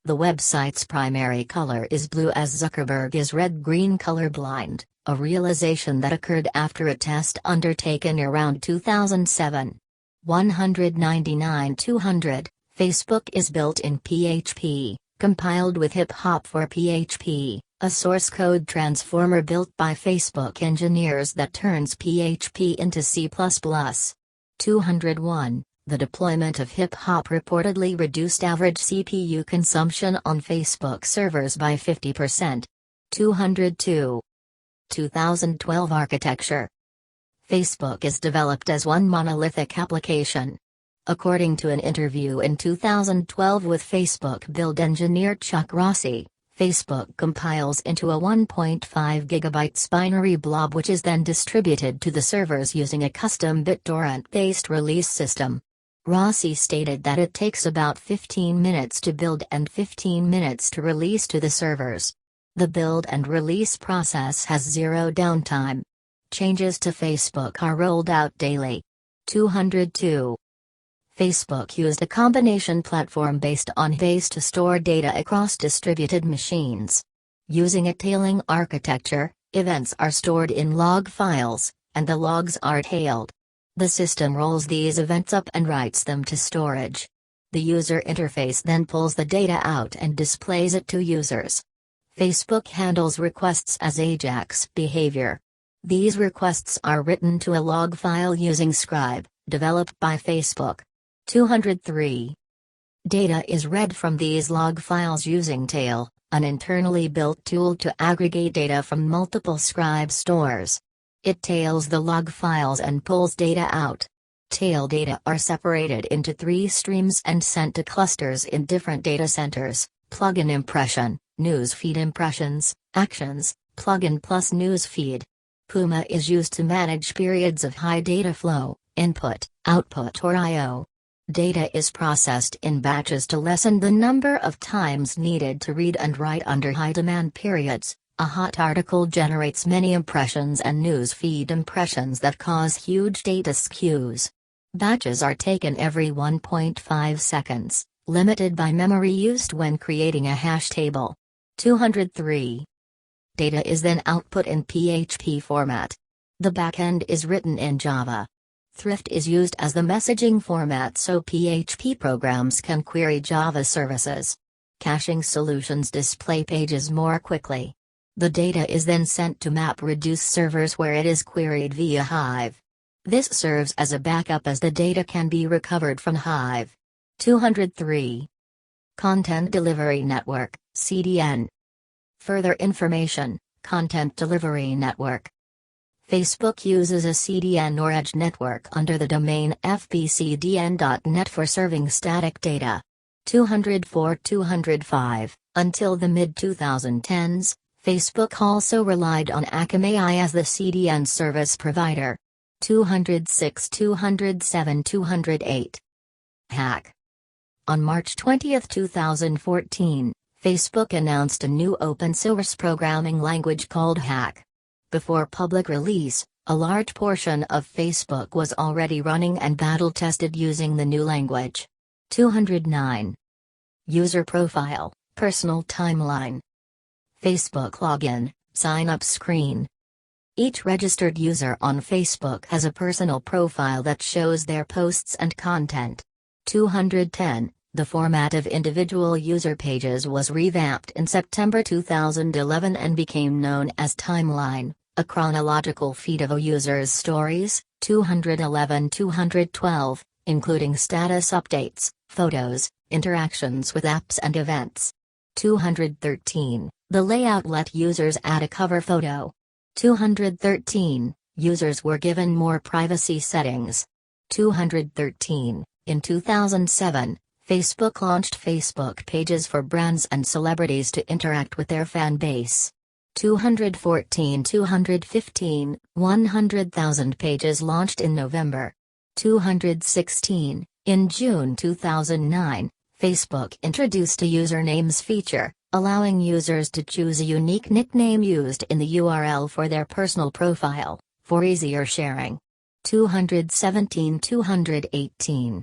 The website's primary color is blue as Zuckerberg is red-green colorblind, a realization that occurred after a test undertaken around 2007. 199 200. Facebook is built in PHP, compiled with hip-hop for PHP, a source code transformer built by Facebook engineers that turns PHP into C++. 201. The deployment of hip-hop reportedly reduced average CPU consumption on Facebook servers by 50%. 202. 2012 architecture. Facebook is developed as one monolithic application. According to an interview in 2012 with Facebook build engineer Chuck Rossi, Facebook compiles into a 1.5 GB binary blob which is then distributed to the servers using a custom BitTorrent-based release system. Rossi stated that it takes about 15 minutes to build and 15 minutes to release to the servers. The build and release process has zero downtime. Changes to Facebook are rolled out daily. 202. Facebook used a combination platform based on base to store data across distributed machines. Using a tailing architecture, events are stored in log files, and the logs are tailed. The system rolls these events up and writes them to storage. The user interface then pulls the data out and displays it to users. Facebook handles requests as AJAX behavior. These requests are written to a log file using Scribe, developed by Facebook. 203. Data is read from these log files using Tail, an internally built tool to aggregate data from multiple Scribe stores. It tails the log files and pulls data out. Tail data are separated into 3 streams and sent to clusters in different data centers: plugin impression, newsfeed impressions, actions, plugin plus newsfeed. Puma is used to manage periods of high data flow, input, output or I/O. Data is processed in batches to lessen the number of times needed to read and write under high demand periods. A hot article generates many impressions and newsfeed impressions that cause huge data skews. Batches are taken every 1.5 seconds, limited by memory used when creating a hash table. 203. Data is then output in PHP format. The backend is written in Java. Thrift is used as the messaging format so PHP programs can query Java services. Caching solutions display pages more quickly. The data is then sent to MapReduce servers where it is queried via Hive. This serves as a backup as the data can be recovered from Hive. 203. Content Delivery Network, CDN. Further information, Content Delivery Network. Facebook uses a CDN or edge network under the domain fbcdn.net for serving static data. 204-205. Until the mid-2010s, Facebook also relied on Akamai as the CDN service provider. 206, 207, 208. Hack. On March 20, 2014, Facebook announced a new open-source programming language called Hack. Before public release, a large portion of Facebook was already running and battle-tested using the new language. 209. User Profile, Personal Timeline. Facebook Login, Sign-up Screen. Each registered user on Facebook has a personal profile that shows their posts and content. 210. The format of individual user pages was revamped in September 2011 and became known as Timeline, a chronological feed of a user's stories. 211-212, including status updates, photos, interactions with apps and events. 213. The layout let users add a cover photo. 213. Users were given more privacy settings. 213. In 2007, Facebook launched Facebook pages for brands and celebrities to interact with their fan base. 214-215, 100,000 pages launched in November. 216. In June 2009, Facebook introduced a usernames feature, allowing users to choose a unique nickname used in the URL for their personal profile, for easier sharing. 217-218.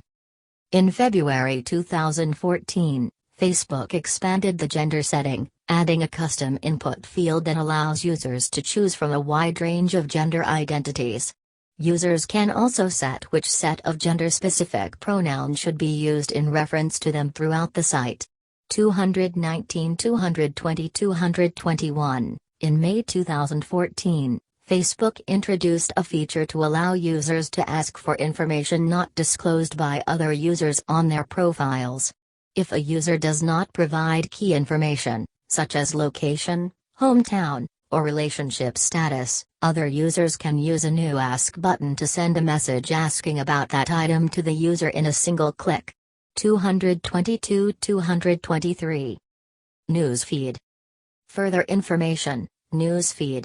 In February 2014, Facebook expanded the gender setting, adding a custom input field that allows users to choose from a wide range of gender identities. Users can also set which set of gender-specific pronouns should be used in reference to them throughout the site. 219, 220, 221. In May 2014, Facebook introduced a feature to allow users to ask for information not disclosed by other users on their profiles. If a user does not provide key information, such as location, hometown, or relationship status, other users can use a new Ask button to send a message asking about that item to the user in a single click. 222, 223. Newsfeed. Further information, Newsfeed.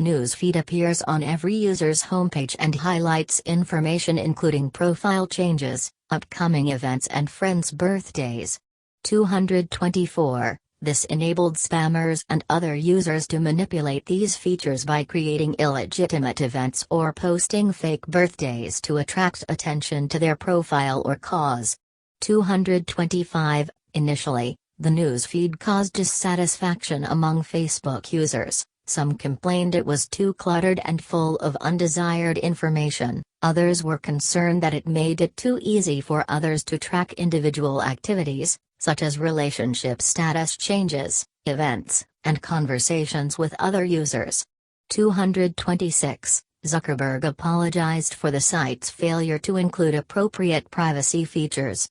Newsfeed appears on every user's homepage and highlights information including profile changes, upcoming events and friends' birthdays. 224. This enabled spammers and other users to manipulate these features by creating illegitimate events or posting fake birthdays to attract attention to their profile or cause. 225. Initially, the newsfeed caused dissatisfaction among Facebook users. Some complained it was too cluttered and full of undesired information, others were concerned that it made it too easy for others to track individual activities, such as relationship status changes, events, and conversations with other users. 226. Zuckerberg apologized for the site's failure to include appropriate privacy features.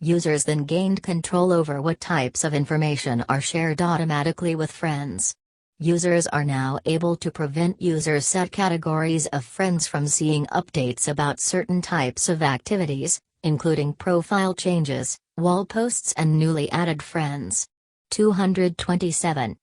Users then gained control over what types of information are shared automatically with friends. Users are now able to prevent user-set categories of friends from seeing updates about certain types of activities, including profile changes, wall posts and newly added friends. 227.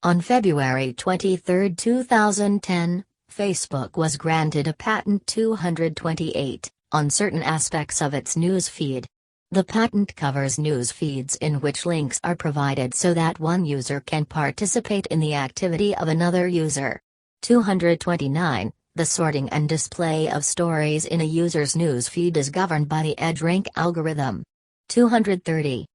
On February 23, 2010, Facebook was granted a patent 228 on certain aspects of its news feed. The patent covers news feeds in which links are provided so that one user can participate in the activity of another user. 229. The sorting and display of stories in a user's news feed is governed by the EdgeRank algorithm. 230.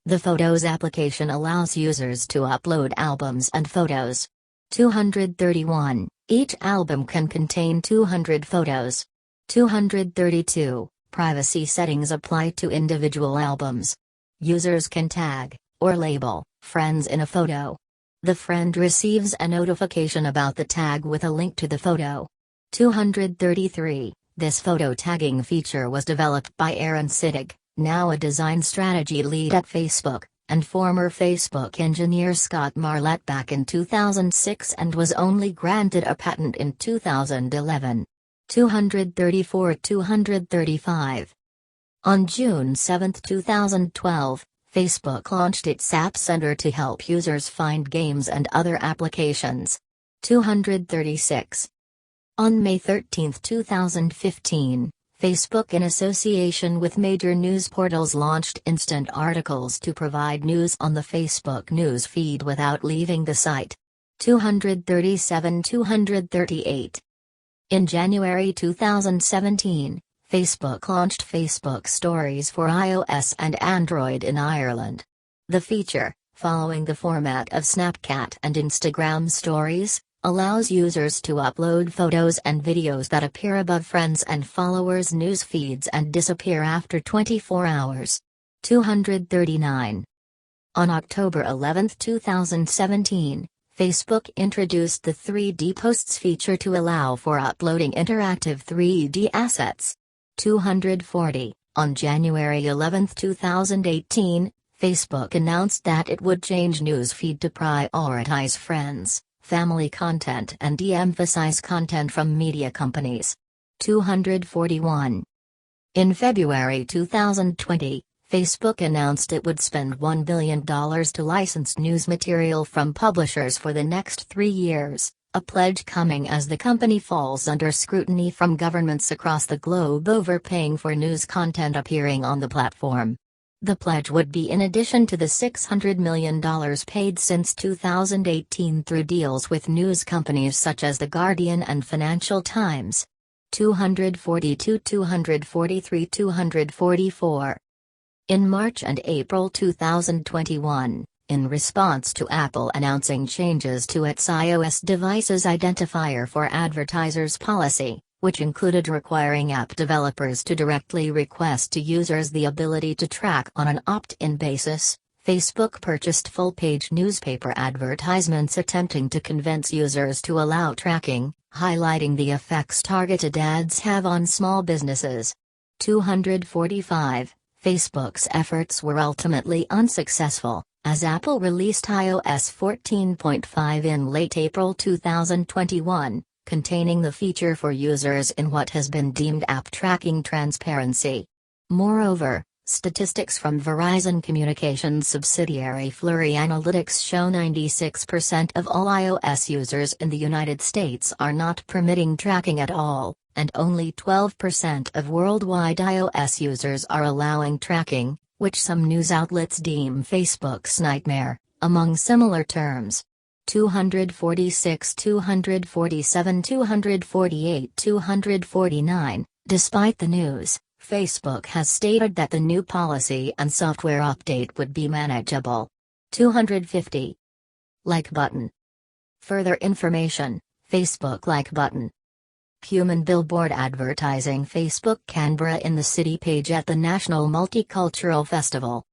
The Photos application allows users to upload albums and photos. 231. Each album can contain 200 photos. 232. Privacy settings apply to individual albums. Users can tag, or label, friends in a photo. The friend receives a notification about the tag with a link to the photo. 233. This photo tagging feature was developed by Aaron Sittig, now a design strategy lead at Facebook, and former Facebook engineer Scott Marlett back in 2006 and was only granted a patent in 2011. 234-235. On June 7, 2012, Facebook launched its App Center to help users find games and other applications. 236. On May 13, 2015, Facebook in association with major news portals launched instant articles to provide news on the Facebook news feed without leaving the site. 237-238. In January 2017, Facebook launched Facebook Stories for iOS and Android in Ireland. The feature, following the format of Snapchat and Instagram Stories, allows users to upload photos and videos that appear above friends and followers' news feeds and disappear after 24 hours. 239. On October 11, 2017, Facebook introduced the 3D Posts feature to allow for uploading interactive 3D assets. 240. On January 11, 2018, Facebook announced that it would change newsfeed to prioritize friends, family content and de-emphasize content from media companies. 241. In February 2020, Facebook announced it would spend $1 billion to license news material from publishers for the next 3 years, a pledge coming as the company falls under scrutiny from governments across the globe over paying for news content appearing on the platform. The pledge would be in addition to the $600 million paid since 2018 through deals with news companies such as The Guardian and Financial Times. 242, 243, 244. In March and April 2021, in response to Apple announcing changes to its iOS devices identifier for advertisers policy, which included requiring app developers to directly request to users the ability to track on an opt-in basis, Facebook purchased full-page newspaper advertisements attempting to convince users to allow tracking, highlighting the effects targeted ads have on small businesses. 245. Facebook's efforts were ultimately unsuccessful, as Apple released iOS 14.5 in late April 2021, containing the feature for users in what has been deemed app tracking transparency. Moreover, statistics from Verizon Communications subsidiary Flurry Analytics show 96% of all iOS users in the United States are not permitting tracking at all, and only 12% of worldwide iOS users are allowing tracking, which some news outlets deem Facebook's nightmare, among similar terms. 246, 247, 248, 249. Despite the news, Facebook has stated that the new policy and software update would be manageable. 250. Like button. Further information, Facebook like button. Human billboard advertising Facebook Canberra in the city page at the National Multicultural Festival.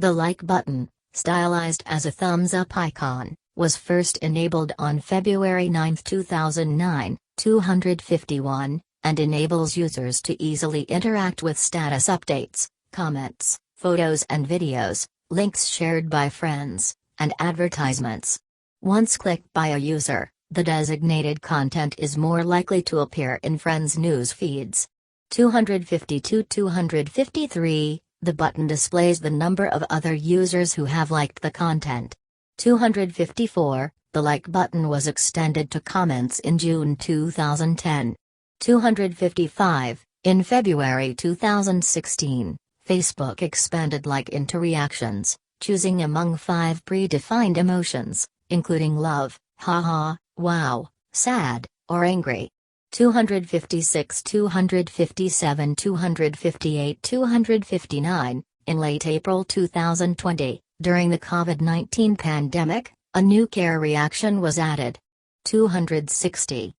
The like button, stylized as a thumbs-up icon, was first enabled on February 9, 2009, 251, and enables users to easily interact with status updates, comments, photos and videos, links shared by friends, and advertisements. Once clicked by a user, the designated content is more likely to appear in friends' news feeds. 252-253, the button displays the number of other users who have liked the content. 254, the like button was extended to comments in June 2010. 255, in February 2016, Facebook expanded like into reactions, choosing among 5 predefined emotions, including love, haha, wow, sad, or angry. 256, 257, 258, 259, in late April 2020, during the COVID-19 pandemic, a new care reaction was added. 260.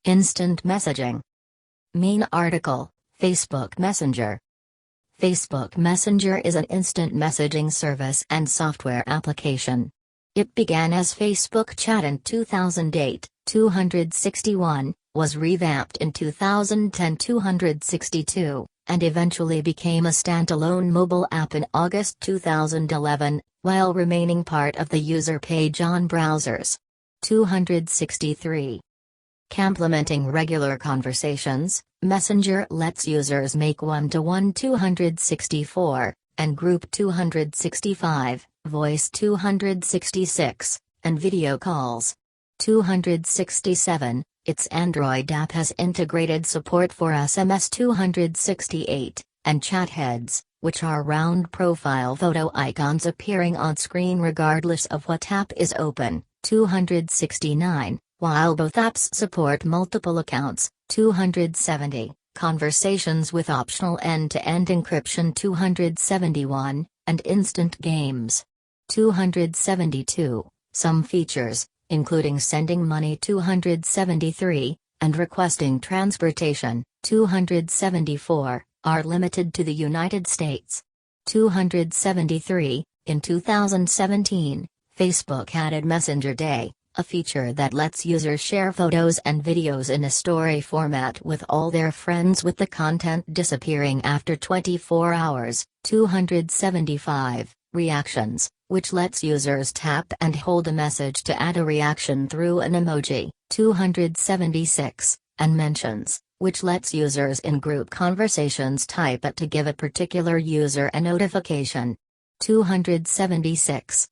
Instant messaging. Main article, Facebook Messenger. Facebook Messenger is an instant messaging service and software application. It began as Facebook Chat in 2008, 261, was revamped in 2010, 262, and eventually became a standalone mobile app in August 2011, while remaining part of the user page on browsers. 263. Complementing regular conversations, Messenger lets users make one-to-one 264, and group 265, voice 266, and video calls. 267, its Android app has integrated support for SMS 268, and chat heads, which are round profile photo icons appearing on screen regardless of what app is open. 269, while both apps support multiple accounts. 270, conversations with optional end-to-end encryption. 271, and instant games. 272, some features, including sending money. 273, and requesting transportation. 274, are limited to the United States. 273, in 2017, Facebook added Messenger Day, a feature that lets users share photos and videos in a story format with all their friends, with the content disappearing after 24 hours. 275, reactions, which lets users tap and hold a message to add a reaction through an emoji. 276, and mentions, which lets users in group conversations type it to give a particular user a notification. 276.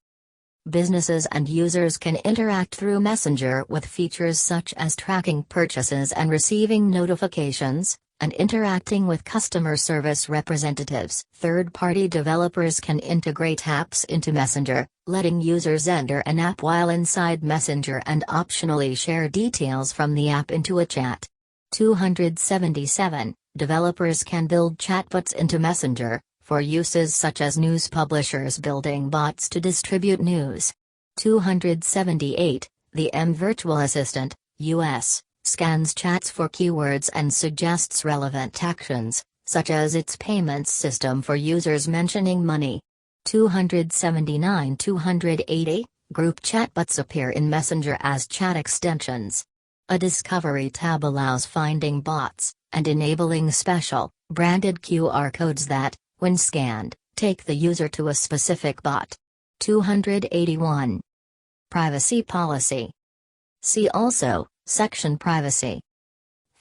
Businesses and users can interact through Messenger with features such as tracking purchases and receiving notifications, and interacting with customer service representatives. Third-party developers can integrate apps into Messenger, letting users enter an app while inside Messenger and optionally share details from the app into a chat. 277. Developers can build chatbots into Messenger, for uses such as news publishers building bots to distribute news. 278. The M Virtual Assistant, US, scans chats for keywords and suggests relevant actions, such as its payments system for users mentioning money. 279 280, group chat bots appear in Messenger as chat extensions. A discovery tab allows finding bots, and enabling special, branded QR codes that, when scanned, take the user to a specific bot. 281. Privacy policy. See also, section Privacy.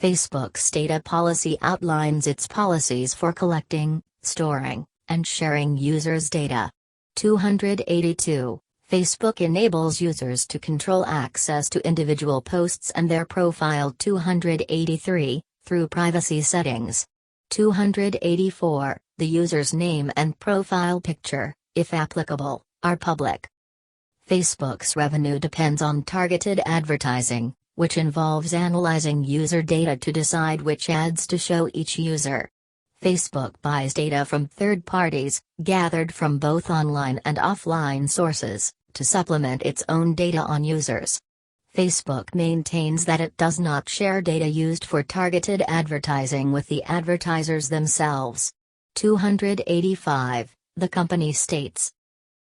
Facebook's data policy outlines its policies for collecting, storing, and sharing users' data. 282. Facebook enables users to control access to individual posts and their profile. 283, through privacy settings. 284, the user's name and profile picture, if applicable, are public. Facebook's revenue depends on targeted advertising, which involves analyzing user data to decide which ads to show each user. Facebook buys data from third parties, gathered from both online and offline sources, to supplement its own data on users. Facebook maintains that it does not share data used for targeted advertising with the advertisers themselves. 285, the company states,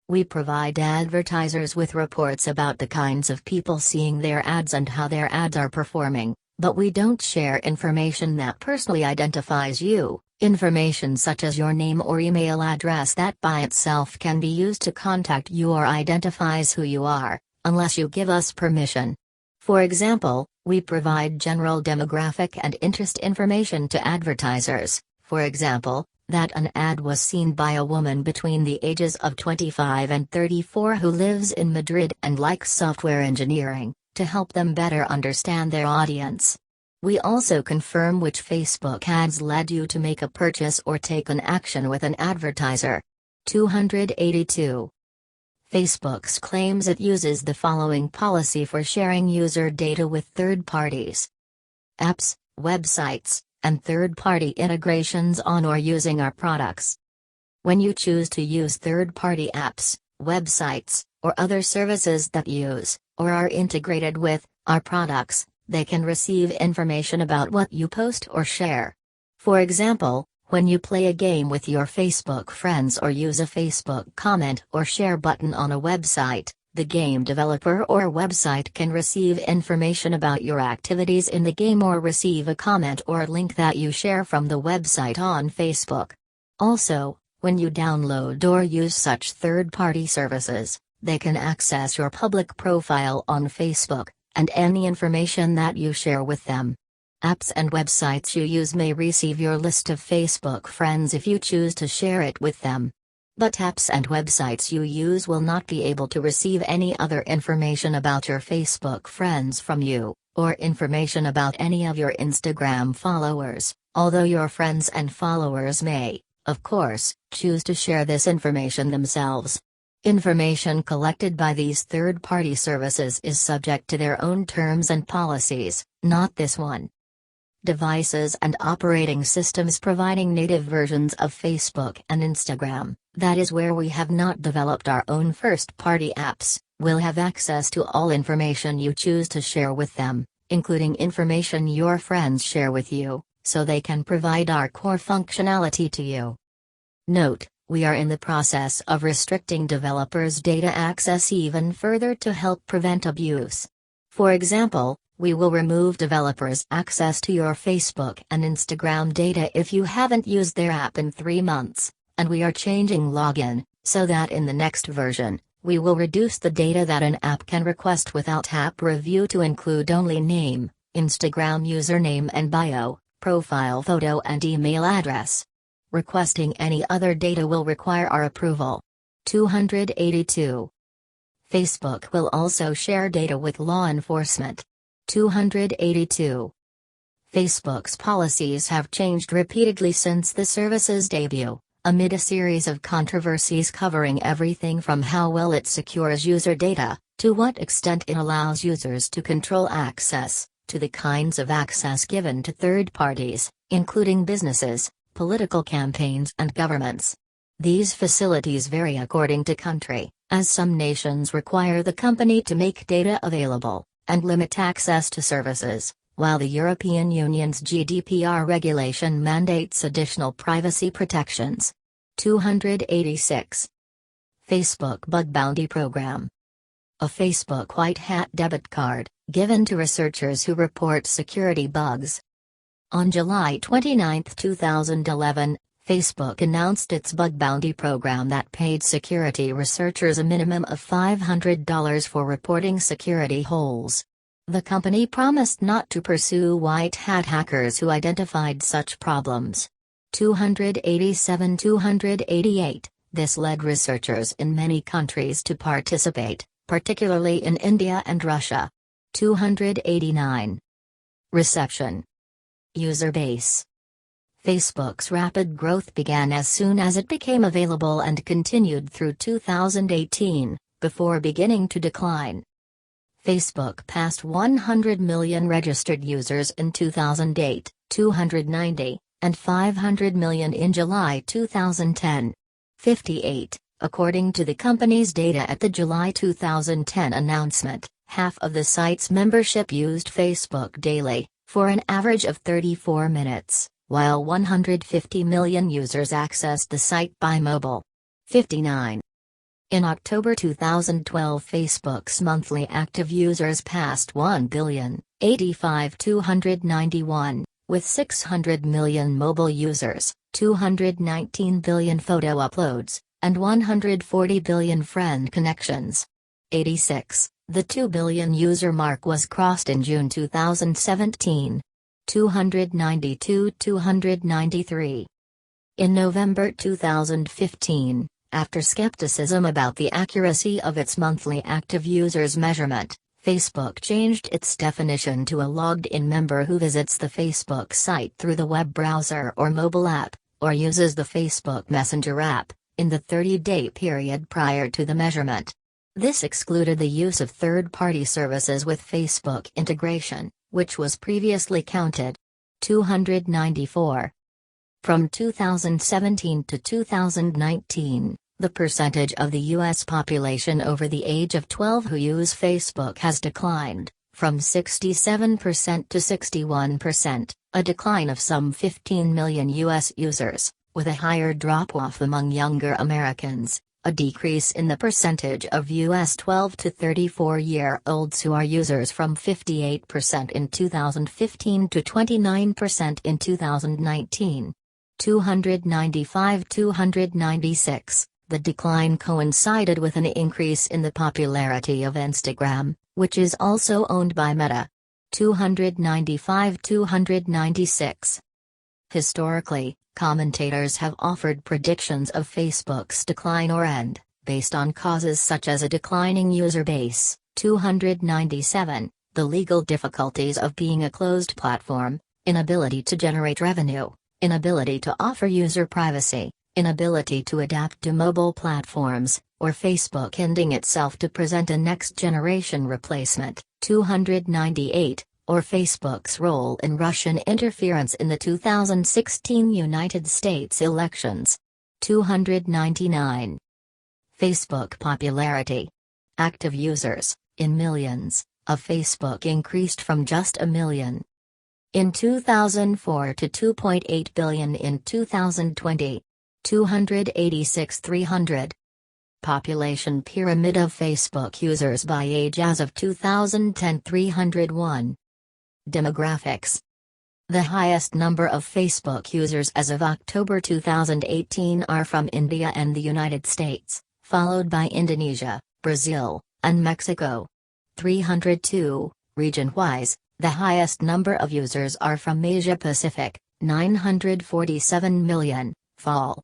"We provide advertisers with reports about the kinds of people seeing their ads and how their ads are performing, but we don't share information that personally identifies you, information such as your name or email address that by itself can be used to contact you or identifies who you are, unless you give us permission. For example, we provide general demographic and interest information to advertisers, for example, that an ad was seen by a woman between the ages of 25 and 34 who lives in Madrid and likes software engineering, to help them better understand their audience. We also confirm which Facebook ads led you to make a purchase or take an action with an advertiser." 282. Facebook claims it uses the following policy for sharing user data with third parties: apps, websites, and third-party integrations on or using our products. When you choose to use third-party apps, websites, or other services that use, or are integrated with, our products, they can receive information about what you post or share. For example, when you play a game with your Facebook friends or use a Facebook comment or share button on a website, the game developer or website can receive information about your activities in the game or receive a comment or link that you share from the website on Facebook. Also, when you download or use such third-party services, they can access your public profile on Facebook, and any information that you share with them. Apps and websites you use may receive your list of Facebook friends if you choose to share it with them. But apps and websites you use will not be able to receive any other information about your Facebook friends from you, or information about any of your Instagram followers, although your friends and followers may, of course, choose to share this information themselves. Information collected by these third-party services is subject to their own terms and policies, not this one. Devices and operating systems providing native versions of Facebook and Instagram, that is where we have not developed our own first-party apps, will have access to all information you choose to share with them, including information your friends share with you, so they can provide our core functionality to you. Note: we are in the process of restricting developers' data access even further to help prevent abuse. For example, we will remove developers' access to your Facebook and Instagram data if you haven't used their app in 3 months, and we are changing login, so that in the next version, we will reduce the data that an app can request without app review to include only name, Instagram username and bio, profile photo and email address. Requesting any other data will require our approval. 282. Facebook will also share data with law enforcement. 282. Facebook's policies have changed repeatedly since the service's debut, amid a series of controversies covering everything from how well it secures user data, to what extent it allows users to control access, to the kinds of access given to third parties, including businesses, political campaigns and governments. These facilities vary according to country, as some nations require the company to make data available, and limit access to services, while the European Union's GDPR regulation mandates additional privacy protections. 286. Facebook Bug Bounty Program. A Facebook White Hat debit card, given to researchers who report security bugs. On July 29, 2011, Facebook announced its bug bounty program that paid security researchers a minimum of $500 for reporting security holes. The company promised not to pursue white hat hackers who identified such problems. 288. This led researchers in many countries to participate, particularly in India and Russia. 289. Reception. User base. Facebook's rapid growth began as soon as it became available and continued through 2018, before beginning to decline. Facebook passed 100 million registered users in 2008, 290, and 500 million in July 2010. 58. According to the company's data at the July 2010 announcement, half of the site's membership used Facebook daily, for an average of 34 minutes, while 150 million users accessed the site by mobile. 59. In October 2012, Facebook's monthly active users passed 1 billion, 85,291, with 600 million mobile users, 219 billion photo uploads, and 140 billion friend connections. 86. The 2 billion user mark was crossed in June 2017. 292-293. In November 2015, after skepticism about the accuracy of its monthly active users measurement, Facebook changed its definition to a logged-in member who visits the Facebook site through the web browser or mobile app, or uses the Facebook Messenger app, in the 30-day period prior to the measurement. This excluded the use of third-party services with Facebook integration, which was previously counted. 294. From 2017 to 2019, the percentage of the U.S. population over the age of 12 who use Facebook has declined, from 67% to 61%, a decline of some 15 million U.S. users, with a higher drop-off among younger Americans, a decrease in the percentage of U.S. 12 to 34-year-olds who are users from 58% in 2015 to 29% in 2019. 295-296. The decline coincided with an increase in the popularity of Instagram, which is also owned by Meta. 295-296. Historically, commentators have offered predictions of Facebook's decline or end, based on causes such as a declining user base. 297. The legal difficulties of being a closed platform, inability to generate revenue, inability to offer user privacy, inability to adapt to mobile platforms, or Facebook ending itself to present a next-generation replacement. 298. Or Facebook's role in Russian interference in the 2016 United States elections. 299. Facebook popularity. Active users, in millions, of Facebook increased from just a million in 2004 to 2.8 billion in 2020. 286-300. Population pyramid of Facebook users by age as of 2010. 301. Demographics. The highest number of Facebook users as of October 2018 are from India and the United States, followed by Indonesia, Brazil, and Mexico. 302. Region-wise, the highest number of users are from Asia Pacific, 947 million, Fall,